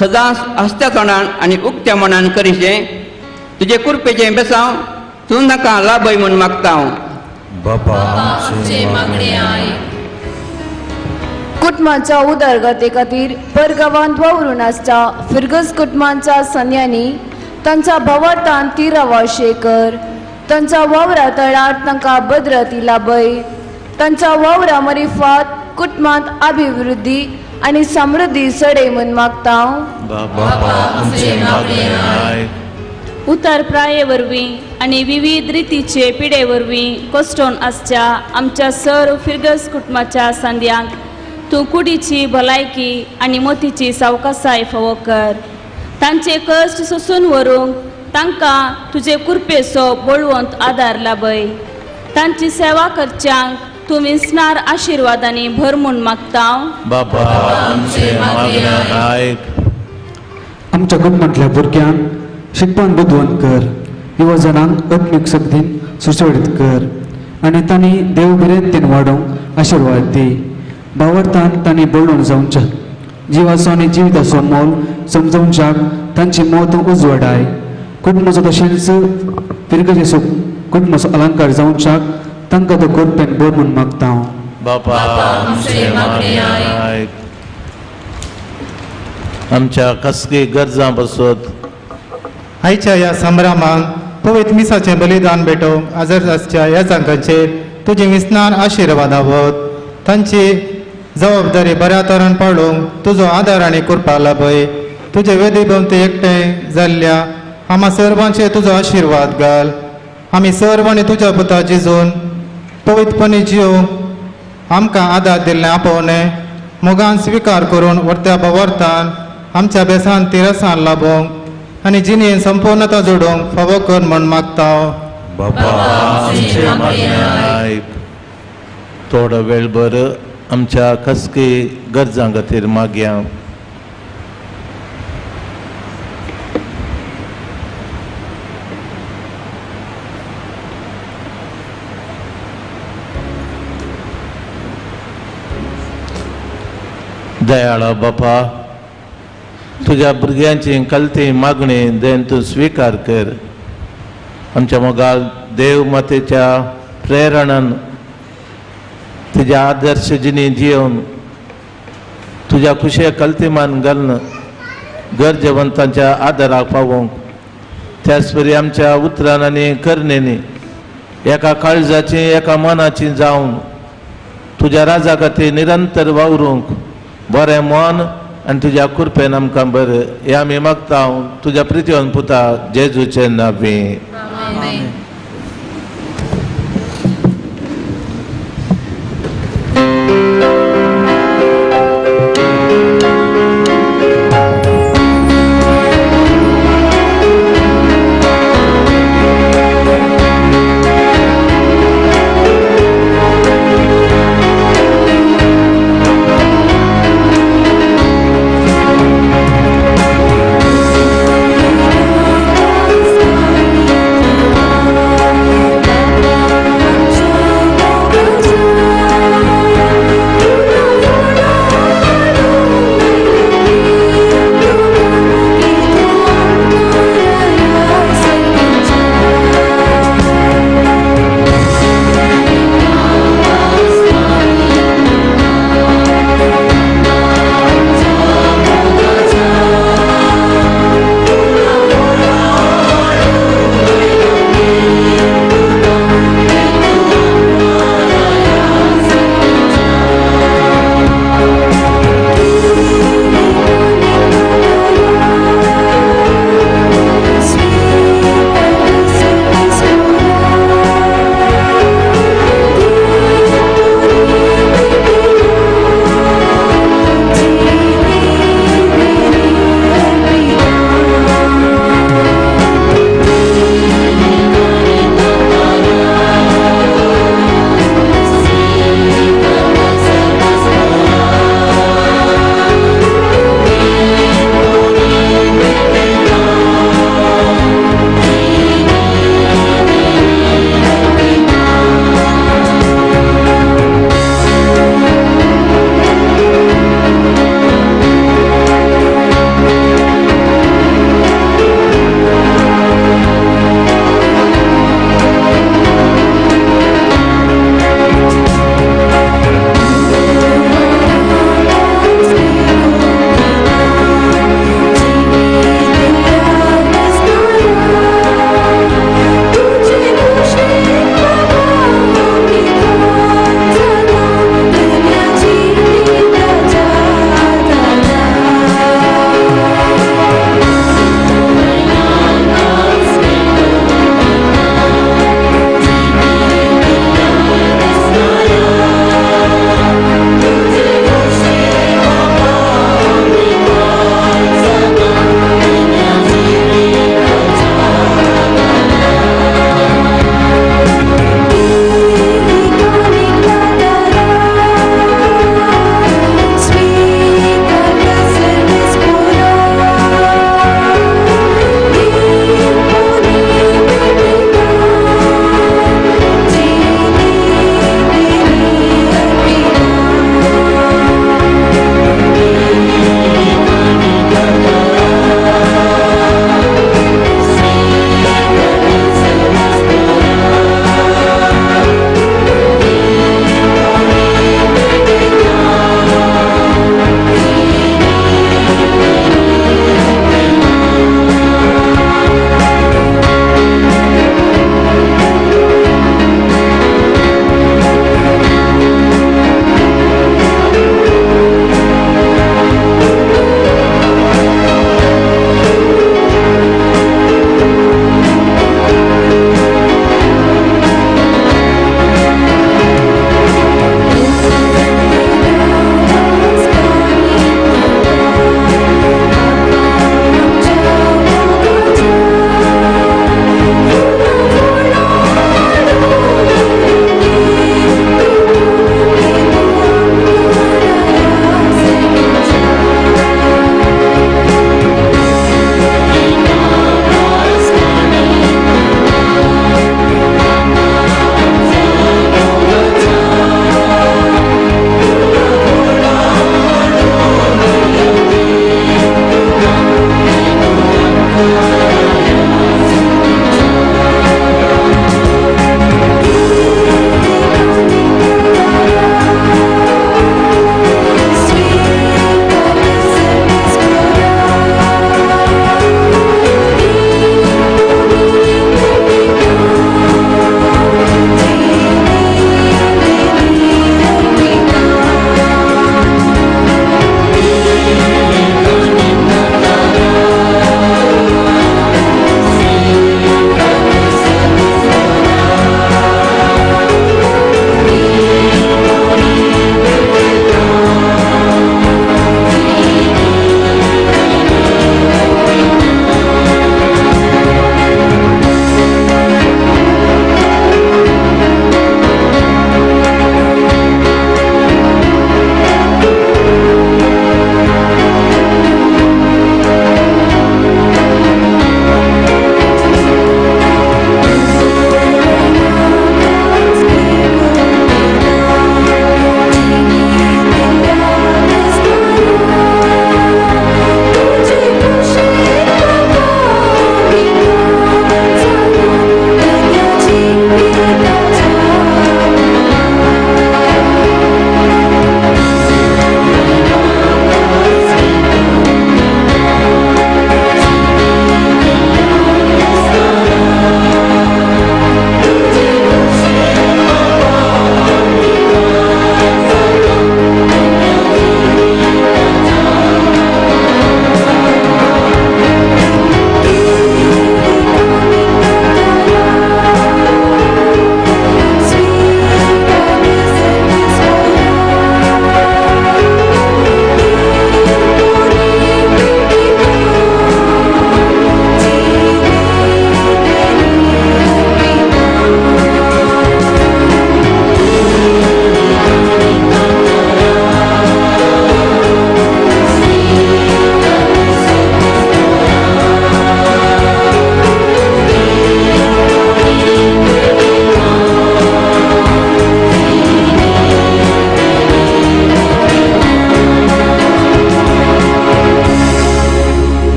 सदांच हस्त्या तोंडान आनी उक्त्या मनान करीचें. तुजे कुरपेचें बेसांव तूं नाका लाभय म्हूण मागता हांव. कुटुंबाच्या उदरगते खातीर परगांवांत वावरून आसता फिरगज कुटुंबांच्या सन्यांनी तांच्या भवार्थान ती रवाशे कर. तांच्या वावरा तळांत तांकां भद्रती लाभय. तांच्या वावरा मरिफात कुटुंबांत अभिवृद्धी आनी समृद्धी सडय म्हूण मागता हांव. उतर प्राये वरवीं आनी विविध रितीचे पिडे वरवीं कश्टोन आसच्या आमच्या सर फिरगस कुटुंबाच्या सांद्यांक तूं कुडीची भलायकी आनी मोतीची सावकासाय फावो कर. तांचे कश्ट सोसून व्हरूंक तांकां तुजे कुरपेचो बळवंत आदार लाभय. तांची सेवा करच्यांक तूं विसणार आशिर्वादांनी भर म्हूण मागता हांव. आमच्या कुटुंबांतल्या भुरग्यांक शिकपान बुदवंत कर. युवजनांक आत्मीक शक्तीन सुशोडीत कर आनी तांणी देव बरेंतेन वाडोवंक आशिर्वाद दी. भावार्थान तांणी बोलून जावच्या जिवाचो आनी जिविताचो मोल समजावच्याक तांची मौत उजवाडाय. कुटुंबाचो तशेंच पिरगजेचो कुटुंबाचो अलंकार जावच्याक तांकां तो कोरपेन बोर म्हूण मागता हांव. आमच्या कसली गरजां बसत आयच्या ह्या संभ्रमांत पवित्र मिसाचें बलिदान भेटोवंक हजर आसच्या ह्या जांकांचेर तुजें विस्नान आशिर्वाद आवत. तांची जबाबदारी बऱ्या तरेन पाळूंक तुजो आदार आनी कृपा लाभय. तुजे वेदी भोवती एकठांय जाल्ल्या आम्हा सर्वांचे तुजो आशिर्वाद घाल. आमी सर्वांनी तुज्या पुता जिजून पवित्रपणी जिवंक आमकां आदार दिल्लें आपोवणें मोगान स्विकार करून वर्त्या भवार्थान आमच्या बेसान तिरसान लाभोवंक आनी जिणेन संपूर्णता जोडोवंक फावो कर म्हूण मागता हांव. थोडो वेळभर आमच्या कसकी गरजां खातीर मागया. दयाळो बापा, तुझ्या भुरग्यांची कलती मागणी देन तूं स्विकार कर. आमच्या मोगाल देव मातेच्या प्रेरणान तुज्या आदर्श जिणी जिवन तुज्या कुशे कल्तीमान घालन गरजेवंतांच्या आदाराक पावोवंक त्याच परी आमच्या उतरान आनी करणेनी एका काळजाची एका मनाची जावन तुज्या राजा खातीर निरंतर वावरूंक बरें मन आनी तुज्या कृपेन आमकां बरें हें आमी मागता हांव तुज्या प्रितीवन पुता जेजूचे नांवी.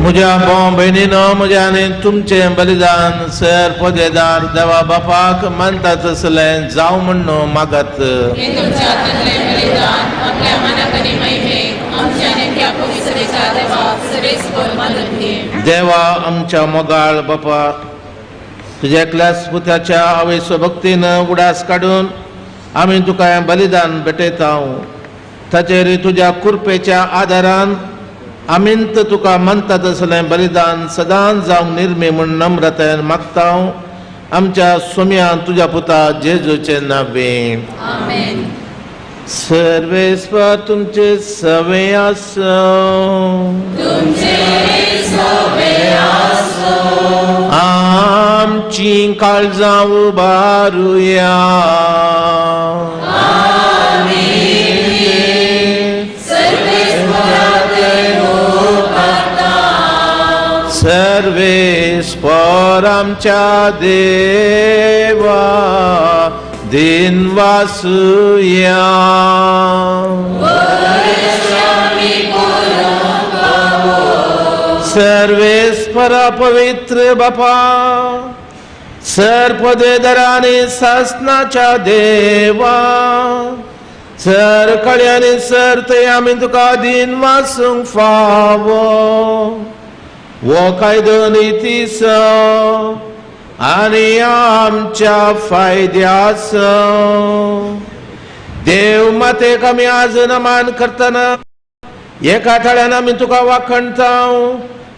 म्हज्या भाव भयणीनो, म्हज्या आनी तुमचें बलिदान सर पदेदार देवा बापाक मानता तसलें जावं म्हण मागत. देवा आमच्या मोगाळ बापा, तुझ्या एकल्याच पुताच्या अवेस भक्तीन उडास काडून आमी तुका हें बलिदान भेटयता. ताचेर तुज्या कृपेच्या आदारान आमींत तुका मानता तसलें बलिदान सदांच जावंक निर्मी म्हूण नम्रतायेन मागता. आमच्या सोम्यान तुज्या पुता जेजूचे नांवें. सर्वेस्वर तुमचे सवे आसो. आमची काळजां उबारुया. सर्वेस्वर आमच्या देवा दिन वासुया. सर्वेस्वर पवित्र बापा, सर पदेदारांनी सासनाच्या देवा, सर कळ्यांनी सर ते आमी तुका दिन वासूंक फावो. वो कायदो नितीस आनी आमच्या फायद्यास. देव मातेक आमी आज नमान करतना एका थाळ्यान आमी तुका वाखणता,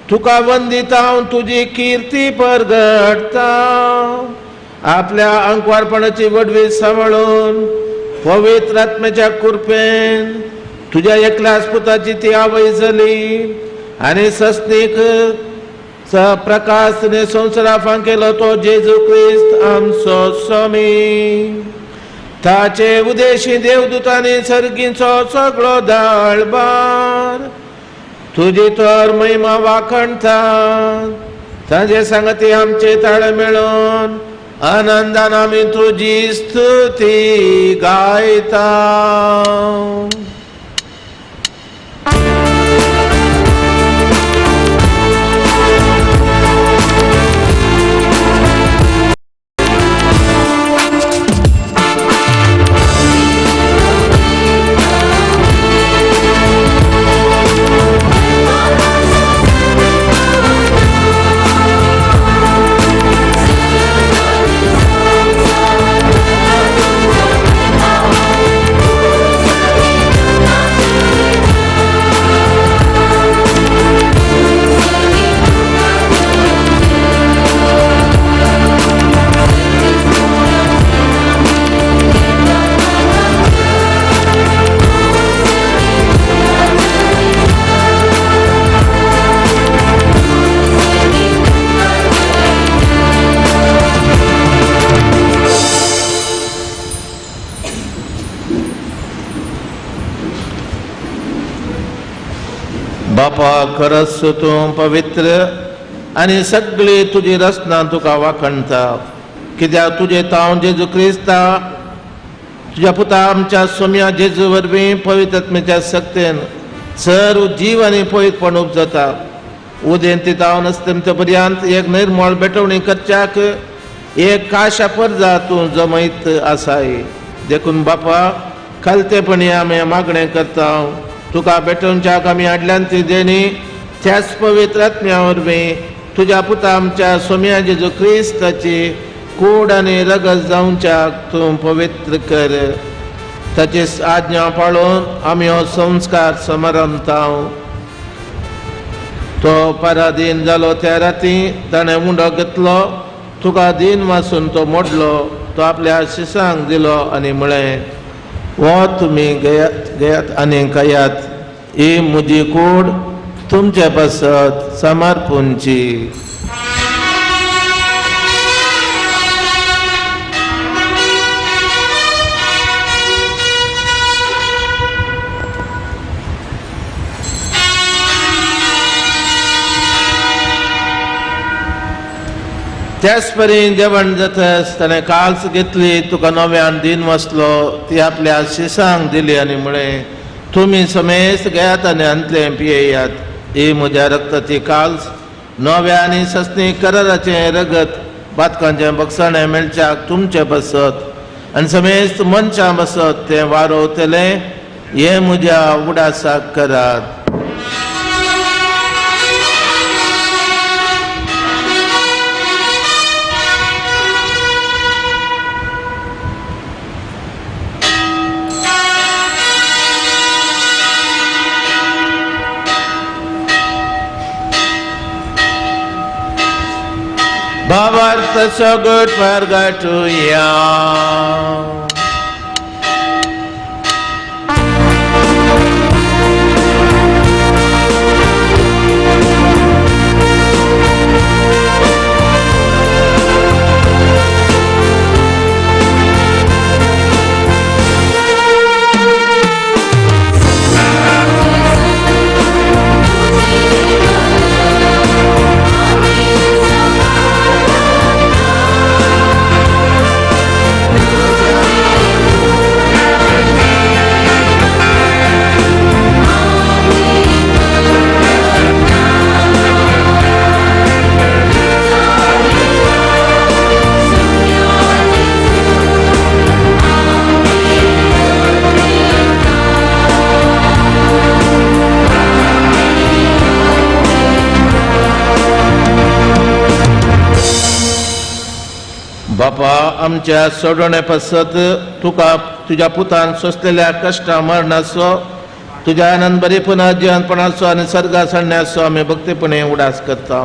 तुका वंदिता, तुजी कीर्ती परगटता. आपल्या अंकवारपणाची वडवी सांबाळून पवित्र आत्म्याच्या कृपेन तुझ्या एकल्याच पुताची ती आवय जाली आनी सस्नीक प्रकाश संवसारा फांकेलो तो जेजू क्रिस्त आमचो स्वामी. ताचे उदेशी देवदूतांनी सर्गींचो सगळो दळबार तुजी तर महिमा वाखणता. ताजे सांगती आमचे ताळे मेळोन आनंदान आमी तुजी स्तुती गायता. बापा खरंच तूं पवित्र आनी सगळी तुजी रचना तुका वाखणता. कित्याक तुजे तांव जेजू क्रिस्ता तुज्या पुता आमच्या सोम्या जेजू वरवीं पवित्र आत्म्याच्या सक्तेन सर जीव आनी पवित्रपण उपजता. उदेन ती तावन असते पर्यंत एक निर्मळ बेटवणी करच्याक एक काशा परजा तूं जमयत आसाय. देखून बापा खालतेपणी आमी मागणें करता. तुका बेटोवच्याक आमी हाडल्यान ती देणी त्याच पवित्र आत्म्या वरवीं तुज्या पुता आमच्या सोम्या जेजू क्रिस्ताची कूड आनी रगत जावच्याक तूं पवित्र कर. ताची आज्ञा पाळून आमी हो संस्कार समरमता. तो पराधीन जालो त्या राती ताणें उंडो घेतलो, तुका दिन वासून तो मोडलो, तो आपल्या शिसांक दिलो आनी म्हळें, वो तुमी घेयात आनी खायात, ही म्हजी कूड तुमचे पासत समर्पूंची. त्याच परी जेवण जातस ताणें काल्स घेतली, तुका नव्यान दिन वसलो, ती आपल्या शिसांक दिली आनी म्हळें, तुमी समेस्त घेयात आनी अंतलें पियेयात, ही म्हज्या रक्ताची काल्स नव्या आनी सस्ती कराराचें रगत बातकांचें बक्षणें मेळच्याक तुमचें बसत आनी समेस्त मनशां बसत तें वारोवतलें हे म्हज्या उडासाक करात. Bhavat so good Purgatoria. बापा आमच्या सोडोणे पसत तुका तुझ्या पुतान सोंसलेल्या कश्टा मरणाचो तुझ्या आनंद बरेपणा जिवनपणाचो आनी सर्गा सडण्याचो आमी भक्तीपणे उडास करता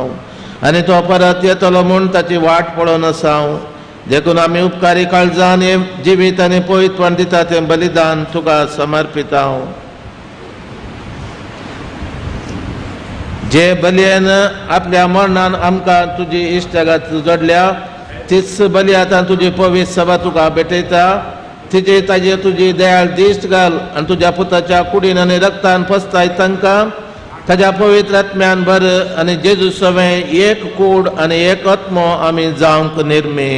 आनी तो परत येतलो म्हूण ताची वाट पळोवन आसा. देखून आमी उपकारी काळजान हे जिवीत आनी पवित्रपण दिता तें बलिदान तुका समर्पिता. जे बलयेन आपल्या मरणान आमकां तुजी इश्टगात जोडल्या तीच बली आतां तुजी पवित्र सभा तुका भेटयता. तिजे ताजे तुजी दयाळ दिश्ट घाल आनी तुज्या पुताच्या कुडीन आनी रक्तान फसताय तांकां ताज्या पवित्र आत्म्यान भर आनी जेजू सवें एक कूड आनी एक आत्मो आमी जावंक निर्मी.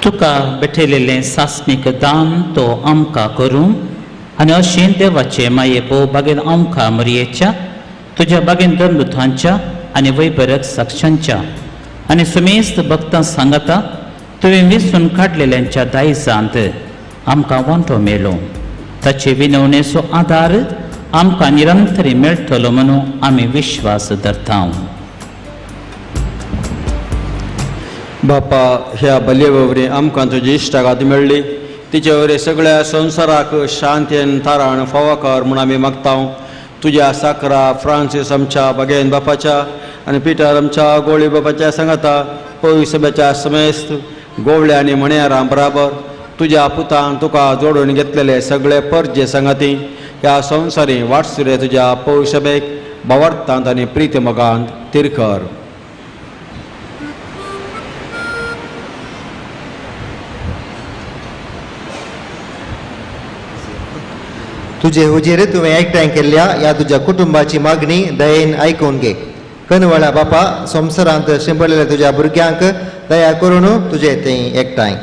तुका भेटयलेलें सासणीक दान तो आमकां करूं आनी अशें देवाचे माये पो बागेन आमकां मरयेच्या तुज्या बागेन धर्मदुतांच्या आनी वैभरक साक्षांच्या आनी समेस्त भक्तां सांगता तुवें विसून काडलेल्यांच्या दायजांत आमकां वांटो मेळो. ताचे विनवणेचो आदार आमकां निरंतरी मेळटलो म्हणून आमी विश्वास धरता. बापा ह्या बलये वरवीं आमकां तुजी इश्टागात मेळ्ळी तिचे वरवीं सगळ्या संवसाराक शांतीन तारण फावो कर म्हूण आमी मागता. तुज्या साकरा फ्रांसीस आमच्या बागेन बापाच्या आनी पिटर आमच्या गोळी बापाच्या सांगाता पवित्र सभेच्या समेस्त गोवळे आनी मण्यारां बराबर तुज्या पुतान तुका जोडून घेतलेले सगळे परजे सांगाती ह्या संवसारी वाटसुरे तुज्या पवित्र सभेक भावार्थांत आनी प्रीती मोगांत तिरकर. तुझे हुजेर तुवें एकठांय केल्ल्या ह्या तुज्या कुटुंबाची मागणी दयेन आयकून घे. कनवळा बापा संवसारांत शिंपडलेल्या तुज्या भुरग्यांक दया करून तुजे थंय एकठांय.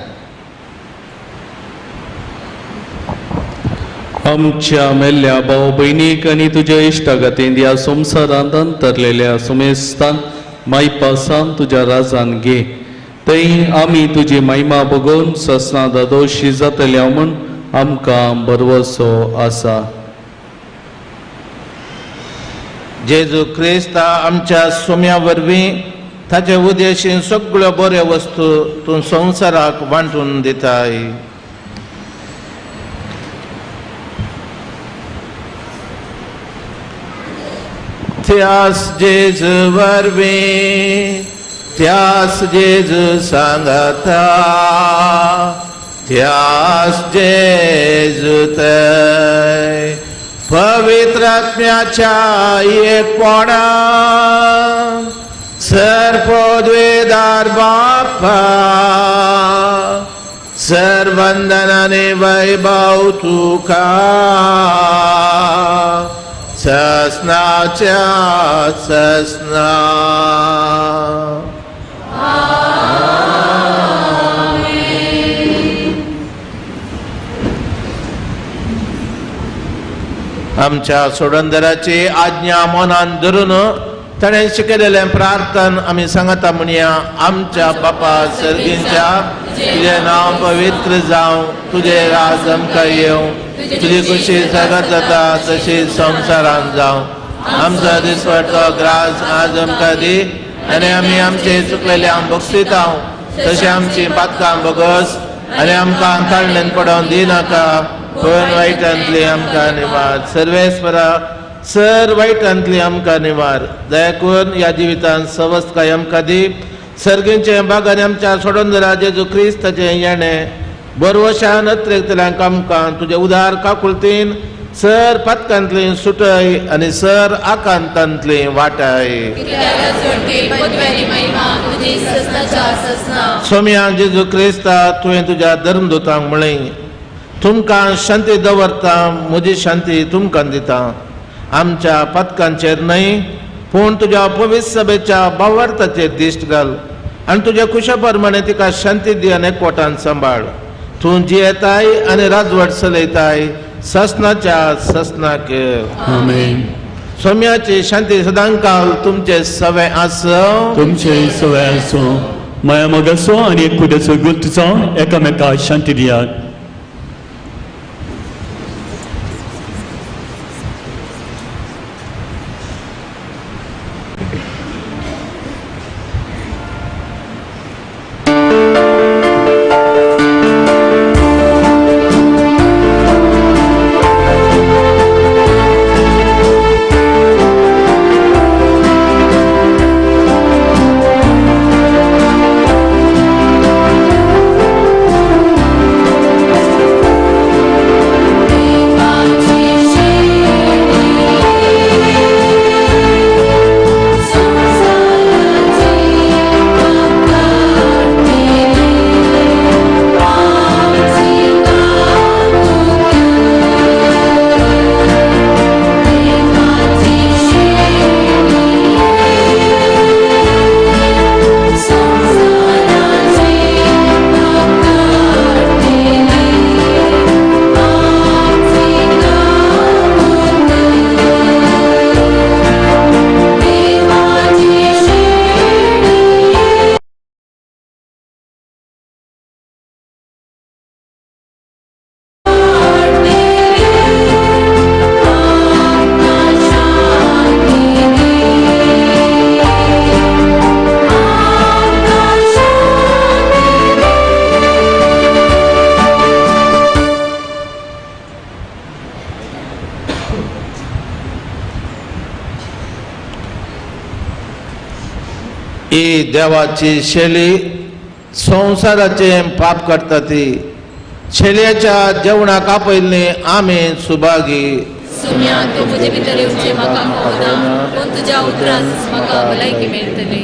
आमच्या मेल्ल्या भाव भयणीक आनी तुज्या इश्टागतींत ह्या संवसारांत अंतरलेल्या सुमेस्तान मायपासान तुज्या राजान घे. थंय आमी तुजी महिमा बघून ससना दोशी जातल्या म्हूण आमकां बरवसो आसा. जेजू क्रिस्त आमच्या सोम्या वरवीं ताचे उद्देशीन सगळ्यो बऱ्यो वस्तू तूं संवसाराक वांटून दिताय. त्यास जेजू वरवीं त्यास जेजू सांगता त्यास जेजू थंय पवित्र आत्म्याच्या एकपणान सर्वोद्वेदार बापा सर्वंदन आनी वैभव तुका ससनाच्या ससना. आमच्या सोडंदराची आज्ञा मनान धरून ताणें शिकयलेलें प्रार्थन आमी सांगता म्हणया. आमच्या बापा सर्गींच्या, तुजें नांव पवित्र जावं, तुजें राज आमकां येवं, तुजी खुशी सगळ्यात जाता तशी संवसारांत जावं. आमचो दिसवटो ग्रास आज आमकां दी, आनी आमी आमचे चुकलेल्यांक बक्षिता तशी आमची पातकां बगस, आनी आमकां ताळणेन पडोवन दिनाका, पण वायटांतली आमकां निवार. सर्वेस्परा, सर वायटांतली आमकां निवार. दया करून ह्या जिवितांत सवस्त आमकां दी. सर्गींचे बागान आमच्या सोडोंदरा जेजू क्रिस्ताचें येणें बरवशान अत्रेकतल्यांक आमकां तुजे उदार काकुळतीन सर पातकांतली सुटय आनी सर आकांतांतली वाटाय. सोम्या जेजू क्रिस्ता, तुवें तुज्या धर्मदूतांक म्हळें, तुमकां शांती दवरता, म्हजी शांती तुमकां दिता. आमच्या पथकांचेर न्हय, पूण तुज्या पवित्र सभेच्या भावार्थाचेर दिश्ट घाल, आनी तुज्या कुशा प्रमाणे तिका शांती दी आनी एकवटान सांबाळ. तूं जियेताय आनी राजवट चलयताय ससनाच्या ससनाक. आमेन. सोम्याची शांती सदांकाल तुमचे सवे आसो. तुमचे सवे आसो. माया मोगाचो आनी एकूटाचो गुट जावन एकामेकाक शांती दियात. ही देवाची शेली संसाराचे पाप करता ती. शेलयेच्या जेवणाक आपयल्ली आमी सुभागी. सुम्या तूं म्हजे भितर येवचें म्हाका पावना, पूण तुज्या उतरांत म्हाका भलायकी मेळटली.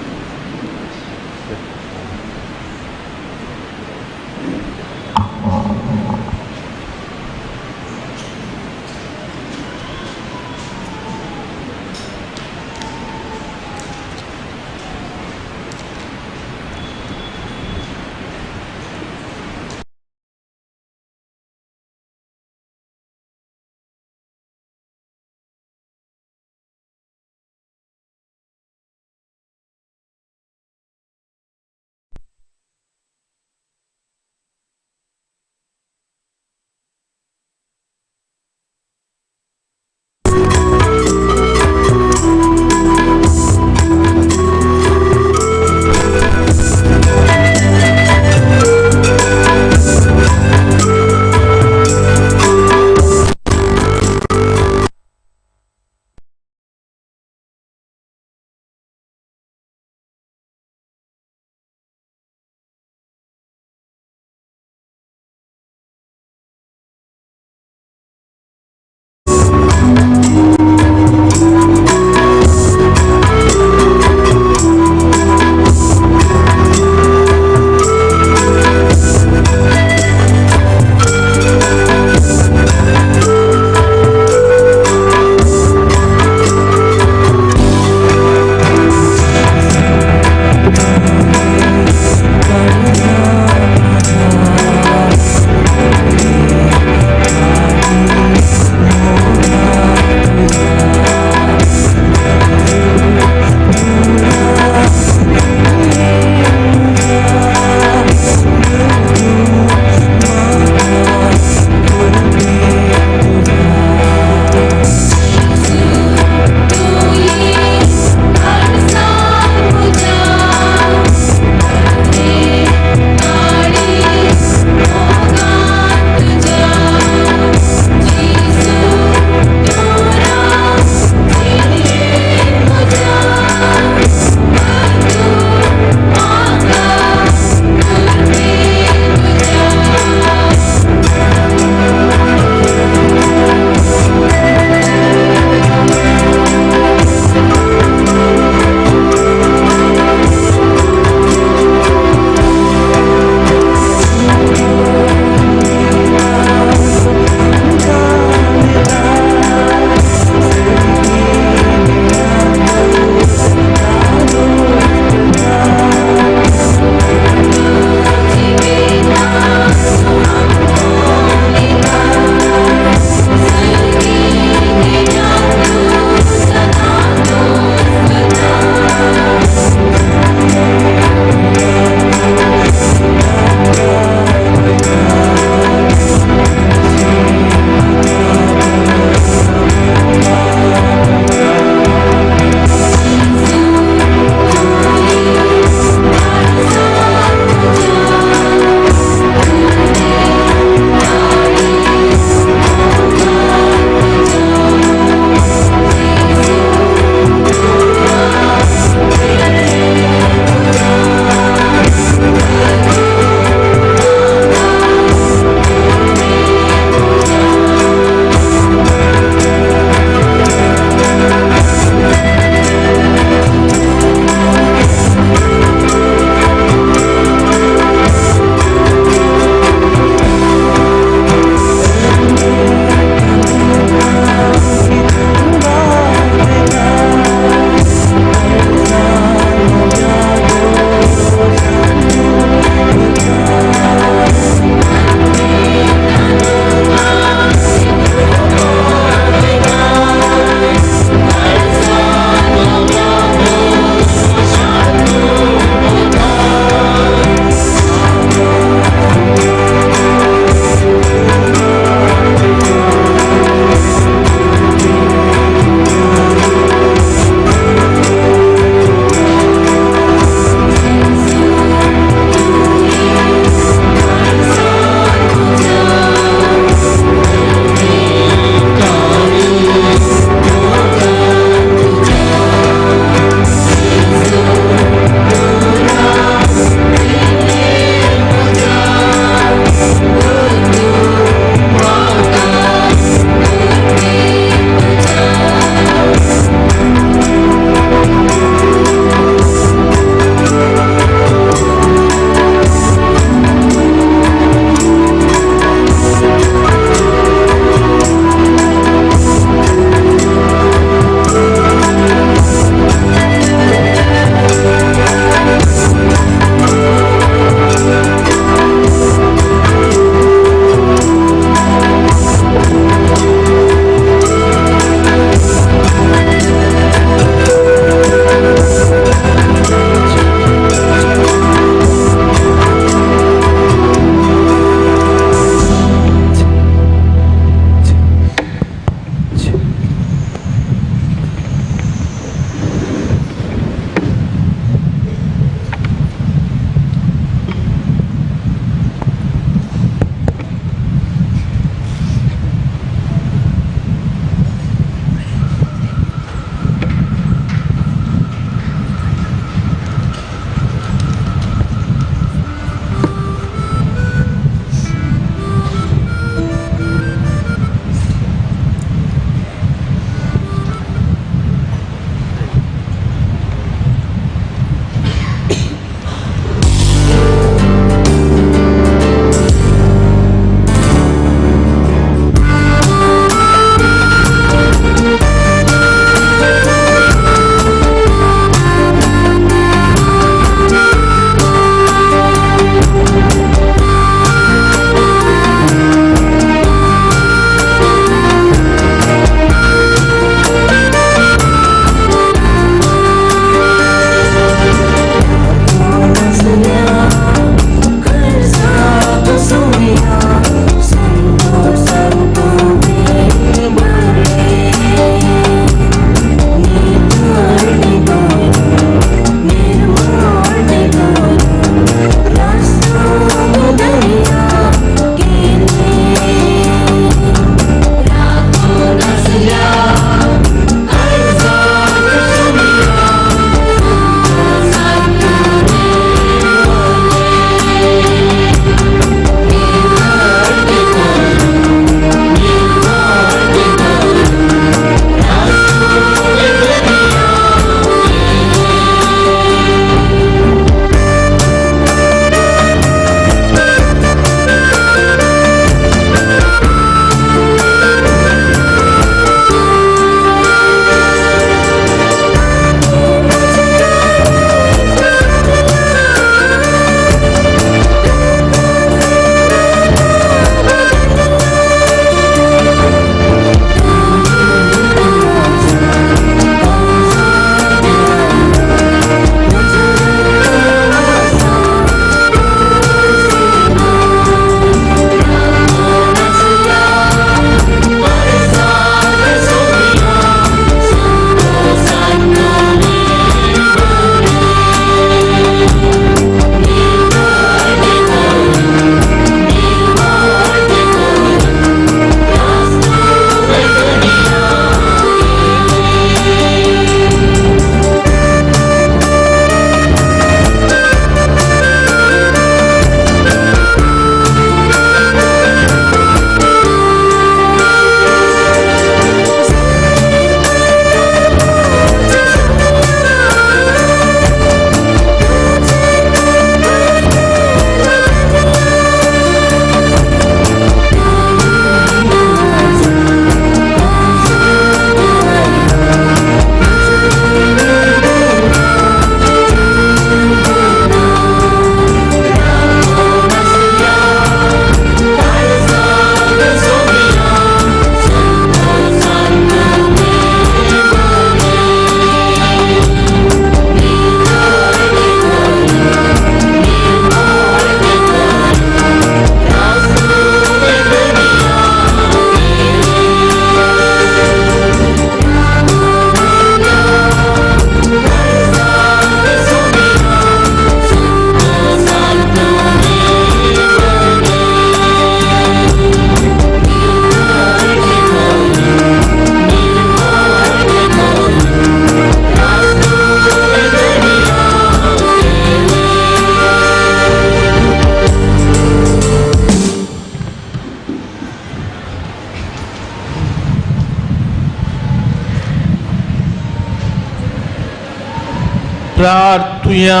प्रार्थुया.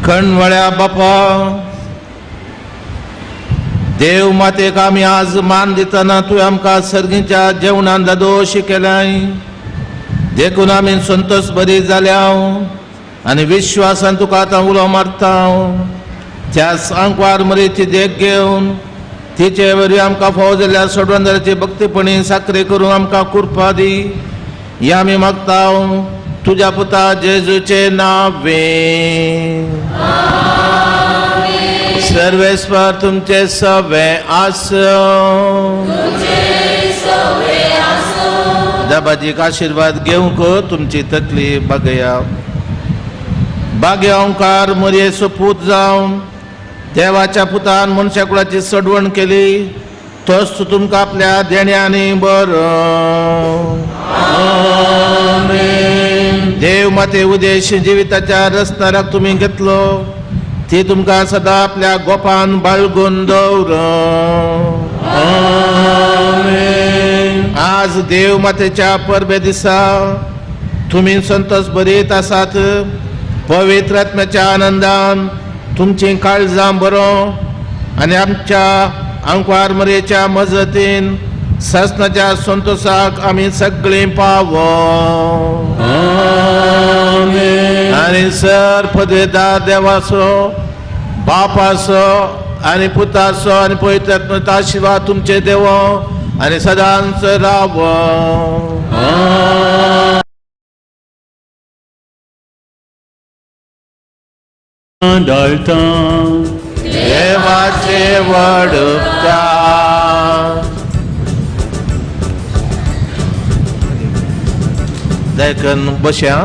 कणवळ्या बापा, देव मातेक आमी आज मान दितना तुवें आमकां सर्गीच्या जेवणान दोशी केल्याय, देखून आमी संतोश बरी जाल्या आनी विश्वासान तुका आतां उलो मारता. त्या सांकवार मरेची देख घेवन तिचे वरी आमकां फावो जाल्ल्या सोडवंदराची भक्तीपणी साखरे करून आमकां कृपा दी. हे आमी मागता तुज्या पुता जेजूचे नावे. सर्वेस्वर तुमचे सवे आसो. दाबाजीक आशीर्वाद घेवंक तुमची तकली बागया. बागे ओंकार मरयेचो पूत जावन देवाच्या पुतान मनशाकुळाची सडवण केली, तोच तुमकां आपल्या देण्यांनी बरो. देव माते उदेश जिविताच्या रस्त्याराक तुमी घेतलो, ती तुमकां सदां आपल्या गोपान बाळगून दवर. आज देव मातेच्या परबे दिसा तुमी संतोष भरीत आसात. पवित्र आत्म्याच्या आनंदान तुमची काळजां बरो आनी आमच्या अंकवार मरेच्या मजतीन ससनाच्या संतोषाक आमी सगळीं पावो. आनी सर पदवेदार देवाचो, बापाचो आनी पुताचो आनी पवित्र आत्म्याचो आशिर्वाद तुमचे देवो आनी सदांच रावो. देवाचे वडप्या. देखून बशा.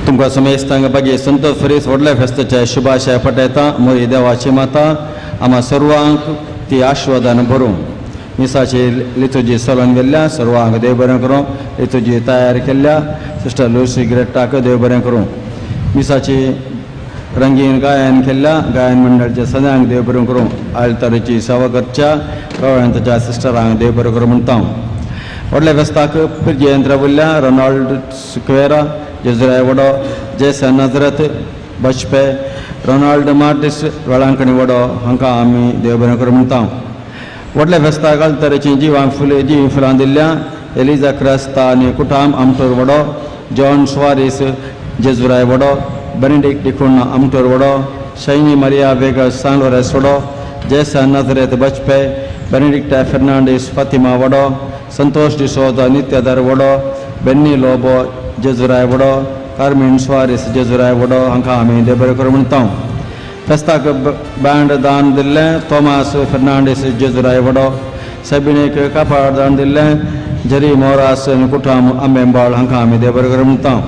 तुमकां समेस्तांक बागे संतोष फरीस व्हडल्या फेस्ताच्या शुभाशय पटयता मोरी देवाची माता आम्हा सर्वांक ती आशिर्वादान भरूं मिसाची लितूजी चलोन गेल्ल्या सर्वांक देव बरें करूं लितूजी तयार केल्ल्या सिस्टर लुसी ग्रेटाक देव बरें करूं मिसाची रंगीन गायन केल्ल्या गायन मंडळाच्या सगळ्यांक देव बरें करूं आल्तारीची सेवा करच्या गवळ्यांतच्या सिस्टरांक देव बरें करूं म्हणटा व्हडल्या फेस्ताक पिरजेंत राविल्ल्या रोनाल्ड स्क्वेरा जेजुराय वडो जेसन नजरत बचपे रोनाल्ड मार्टिस वेळांकणी वडो हांकां आमी देव बरें करूं म्हणटा व्हडल्या फेस्ताक आल्तारीची जीव फुलां दिल्ल्या एलिजा क्रास्ता आनी कुटाम आमटोर वडो जॉन सुवारीस जेजुराय वडो बेनेडिक्ट डिकुण आमटोर वडो शैनी मारिया वेगस सांलोरेस वडो जेसन नजरत बचपे बेनेडिक्टा फेर्नांडीस फातिमा वडो संतोष डिसोजा नित्यादार वडो बेन्नी लोबो जेजुराय वडो कार्मेन सुवारीस जेजुराय वडो हांकां आमी देव बरें करूं म्हणटा फेस्ताक बँड दान दिल्लें थॉमास फेर्नांडीस जेजुराय वडो सबिनेक कापाळ दान दिल्लें जरी मोरास कुटाम आंबेंबाळ हांकां आमी देव बरें करूं म्हणटा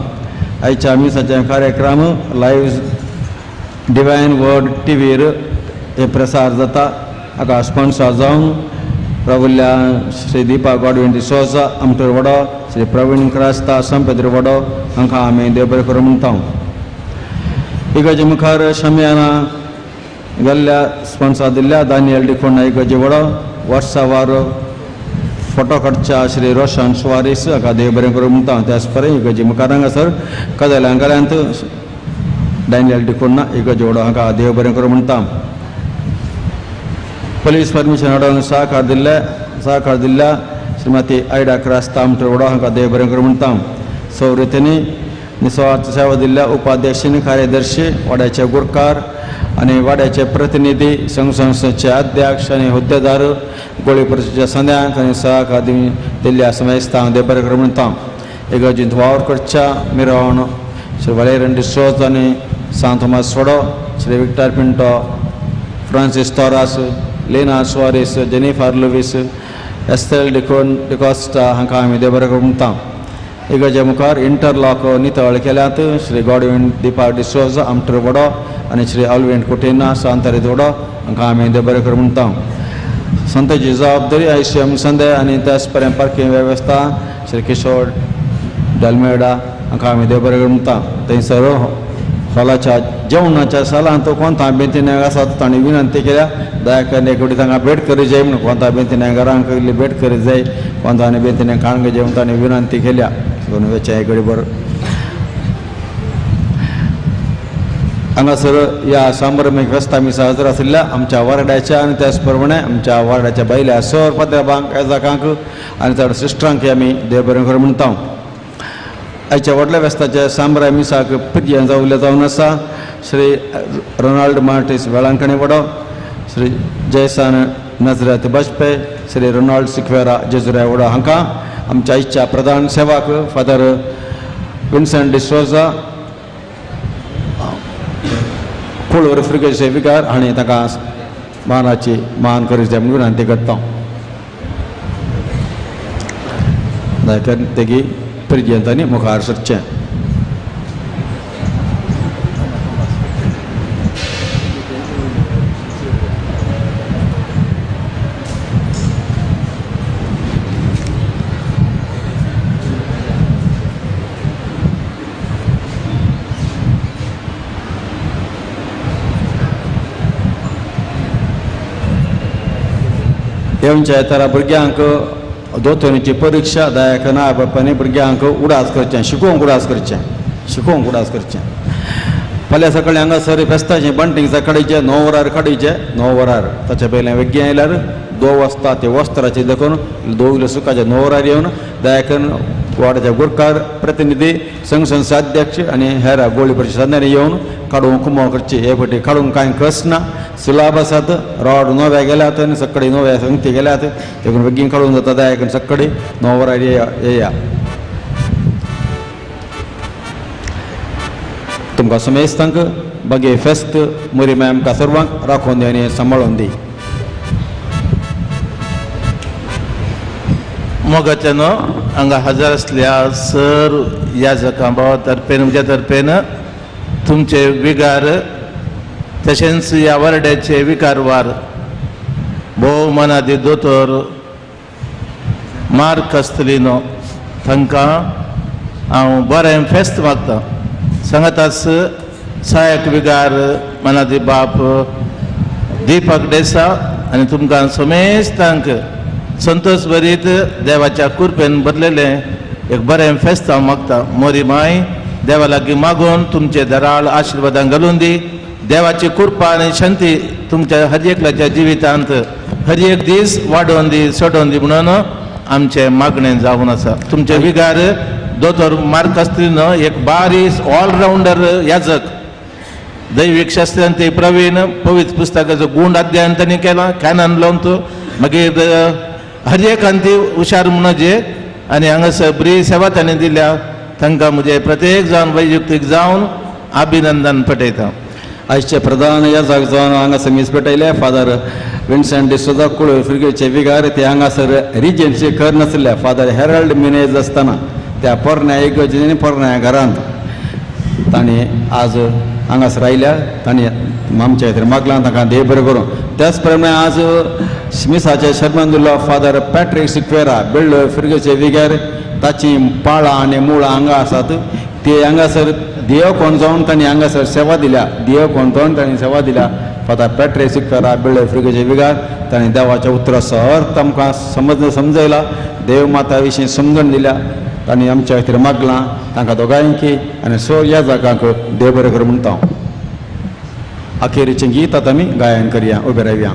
आयच्या मिसाचे कार्यक्रम लायव्ह डिवायन वर्ड टीव्हीर हे प्रसार जाता हाका स्पॉन्सर जावन राविल्ल्या श्री दीपा गॉडविन डिसोजा आमटोर वडो श्री प्रवीण क्रास्ता संपेद्र वडो हांकां आमी देव बरें करूं म्हणटा इगर्जे मुखार शमियाना गेल्ल्या स्पॉन्सर दिल्ल्या दानियल डिकोंडा इगर्जे वडो वर्सावार फोटो काडच्या श्री रोशन सुवारीस हाका देव बरें करूं म्हणटा त्याच परे इगर्जे मुखार हांगासर कदेल्या गळ्यांत डॅनियल डिकोंडा इगर्जे वडो हांकां देव बरें करूं म्हणटा पुलीस परमिशन हाडून सहकार दिल्ल्या श्रीमती आयडा क्रास्ता आमटोर वडो हांकां देव बरें करूं म्हणटा सौरितींनी निस्वार्थ सेवा दिल्ल्या उपाध्यक्षीन कार्यदर्शी वाड्याचे गुरकार आनी वाड्याचे प्रतिनिधी संघ संस्थेचे अध्यक्ष आनी हुद्देदार गोळी परिशदेच्या संध्यांक आनी सहकार दिल्ल्या समेस्तांक देव बरें करूं म्हणटा इगर्जींत वावर करच्या मिरवण श्री वलेरन डिसोज आनी सांत थॉमस वडो श्री विक्टर पिंटो फ्रांसीस तोरास लेना सुवारीस जेनिफर लुवीस एस्तेल डिकोस्टा हांकां आमी देव बरें करूं म्हणटा इगर्जे मुखार इंटरलॉक नितळ केल्यात श्री गॉडविन दीपा डिसोजा आमटोर वडो आनी श्री अल्विंट कुटेना सांतारीत वडो हांकां आमी देव बरें करूं म्हणटा संताची जबाबदारी ICM संदे आनी त्याच पर्यंत पार्किंग वेवस्था श्री किशोर डलमेडा हांकां आमी देव बरें करूं म्हणटा थंयसर हॉलाच्या जेवणाच्या सालांत कोणता बेंतिनांग आसा तांणी विनंती केल्या दया करून एक वटी तांकां भेट करी जाय म्हणून कोणता बेंतिनांग घरांक इल्ली भेट करी जाय कोणता बेंतिनांग खाण जेवण तांणी विनंती केल्या दोन वेच्या एक घडी बरो हांगासर ह्या सांबरमीक फेस्ता मिसा हजर आशिल्ल्या आमच्या वार्डाच्या आनी त्याच प्रमाणे आमच्या वार्डाच्या बायल्या सर प्राध्यापकांक येजाकांक आनी चड सिस्टरांक आमी देव बरें करूं म्हणटा आयच्या व्हडल्या फेस्ताच्या सांबरा मिसाक पिर्जें जावन आसा श्री रोनाल्ड मार्टिस वेळांकणी वडो श्री जयसन नजरत बचपे श्री रोनाल्ड सिक्वेरा जेजुराय वडो हांकां आमच्या आयच्या प्रधान सेवाक फादर विन्संट डिसोजा कोळूर फ्रिगेचे विकार हांणी ताका मानाची मान करी जाय म्हणून विनंती करता तेगी पिर्जेंतांनी मुखार सरचें येवच्या येतारा भुरग्यांक दोतोरची परीक्षा दयाकना बापांनी भुरग्यांक उडास करचें शिकोवंक उडास करचें फाल्यां सकाळीं हांगासर फेस्ताचें बंटींग सकाळीचें 9 वरार काडीचें 9 वरार ताचे पयलें वेग्गी आयल्यार 2 वाजता ते वस्त्राचें देखून 2 किलो सुकाचे 9 वरार येवन दयाकन वाड्याचे गुरकार प्रतिनिधी संघ संस्था अध्यक्ष आनी हेर गोळी परिशदांनी येवन काडूंक कुमळ करची हे फावटी काडूंक कांय कस ना सुलाब आसात रॉड नव्या गेल्यात आनी सकाळी नव्या संगती गेल्यात देखून बेगीन काडूंक जाता दयाकन सकाळी 9 वरार येया तुमकां समेस्तांक बागे फेस्त मोरी मॅम आमकां सर्वांक राखून दी आनी सांबाळून दी मोगाच्यान हांगा हजर असल्या सर याजकां भावा तर्फेन म्हज्या तर्फेन तुमचे विगार तशेंच ह्या वार्ड्याचे विकारवार भोवमानादी दोतोर मार्क कस्तलिनो तांकां हांव बरें फेस्त मागता. सांगातास सहायक विगार मनादी बाप दीपक देसा आनी तुमकां समेस्तांक संतोष भरीत देवाच्या कृपेन बदलेलें एक बरें फेस्त हांव मागता. मोरी माय देवा लागीं मागून तुमचे दराळ आशिर्वादां घालून दी. देवाची कृपा आनी शांती तुमच्या हर एकल्याच्या जिवितांत हर एक दीस वाडोवन दी सोडोवन दी म्हणून आमचें मागणें जावन आसा. तुमचे विगार दोतोर मार्क कस्तलिनो एक बारीक ऑलराउंडर याजक, दैवीक शास्त्रांत ते प्रवीण, पवित्र पुस्तकाचो गूण अध्ययन तांणी केला कॅनन लावन तो मागीर हर एकान ती हुशार म्हणजे आनी हांगासर बरी सेवा तांणी दिल्या. तांकां म्हजे प्रत्येक जावन वैयक्तीक जावन अभिनंदन पटयता. आयचे प्रधान याजक जावन हांगासर मीस पेटयले फादर विन्सेंट डिसोजा कुळो फिरगेचे विगार ते हांगासर रिजन्सी करनासले फादर हेरल्ड मिनेज आसतना त्या पोरण्या इगर्जेनी पोरण्या घरांत तांणी आज हांगासर आयल्या. तांणी आमच्या खातीर मागलां तांकां देव बरें करूं. त्याच प्रमाणे आज स्मिसाचे शर्मंदुल्लो फादर पॅट्रिक सिक्वेरा बिल्ड फिरगेचे विगार ताची पाळां आनी मुळां हांगा आसात. ते हांगासर देव कोण जावन तांणी हांगासर सेवा दिल्या. देव कोणतोन तांणी सेवा दिल्या. फादर पॅट्रिक सिक्वेरा बिल्ड फिरगेचे विगार तांणी देवाच्या उतरासर तांकां समजयला. देव माता विशीं समजण दिल्या. तांणी आमच्या खातीर मागलां. तांकां दोगांयकी आनी सो ह्या जागांक देव बरें करूं म्हणटा. अखेरीचें गीत आतां आमी गायन करया. उबे रावया.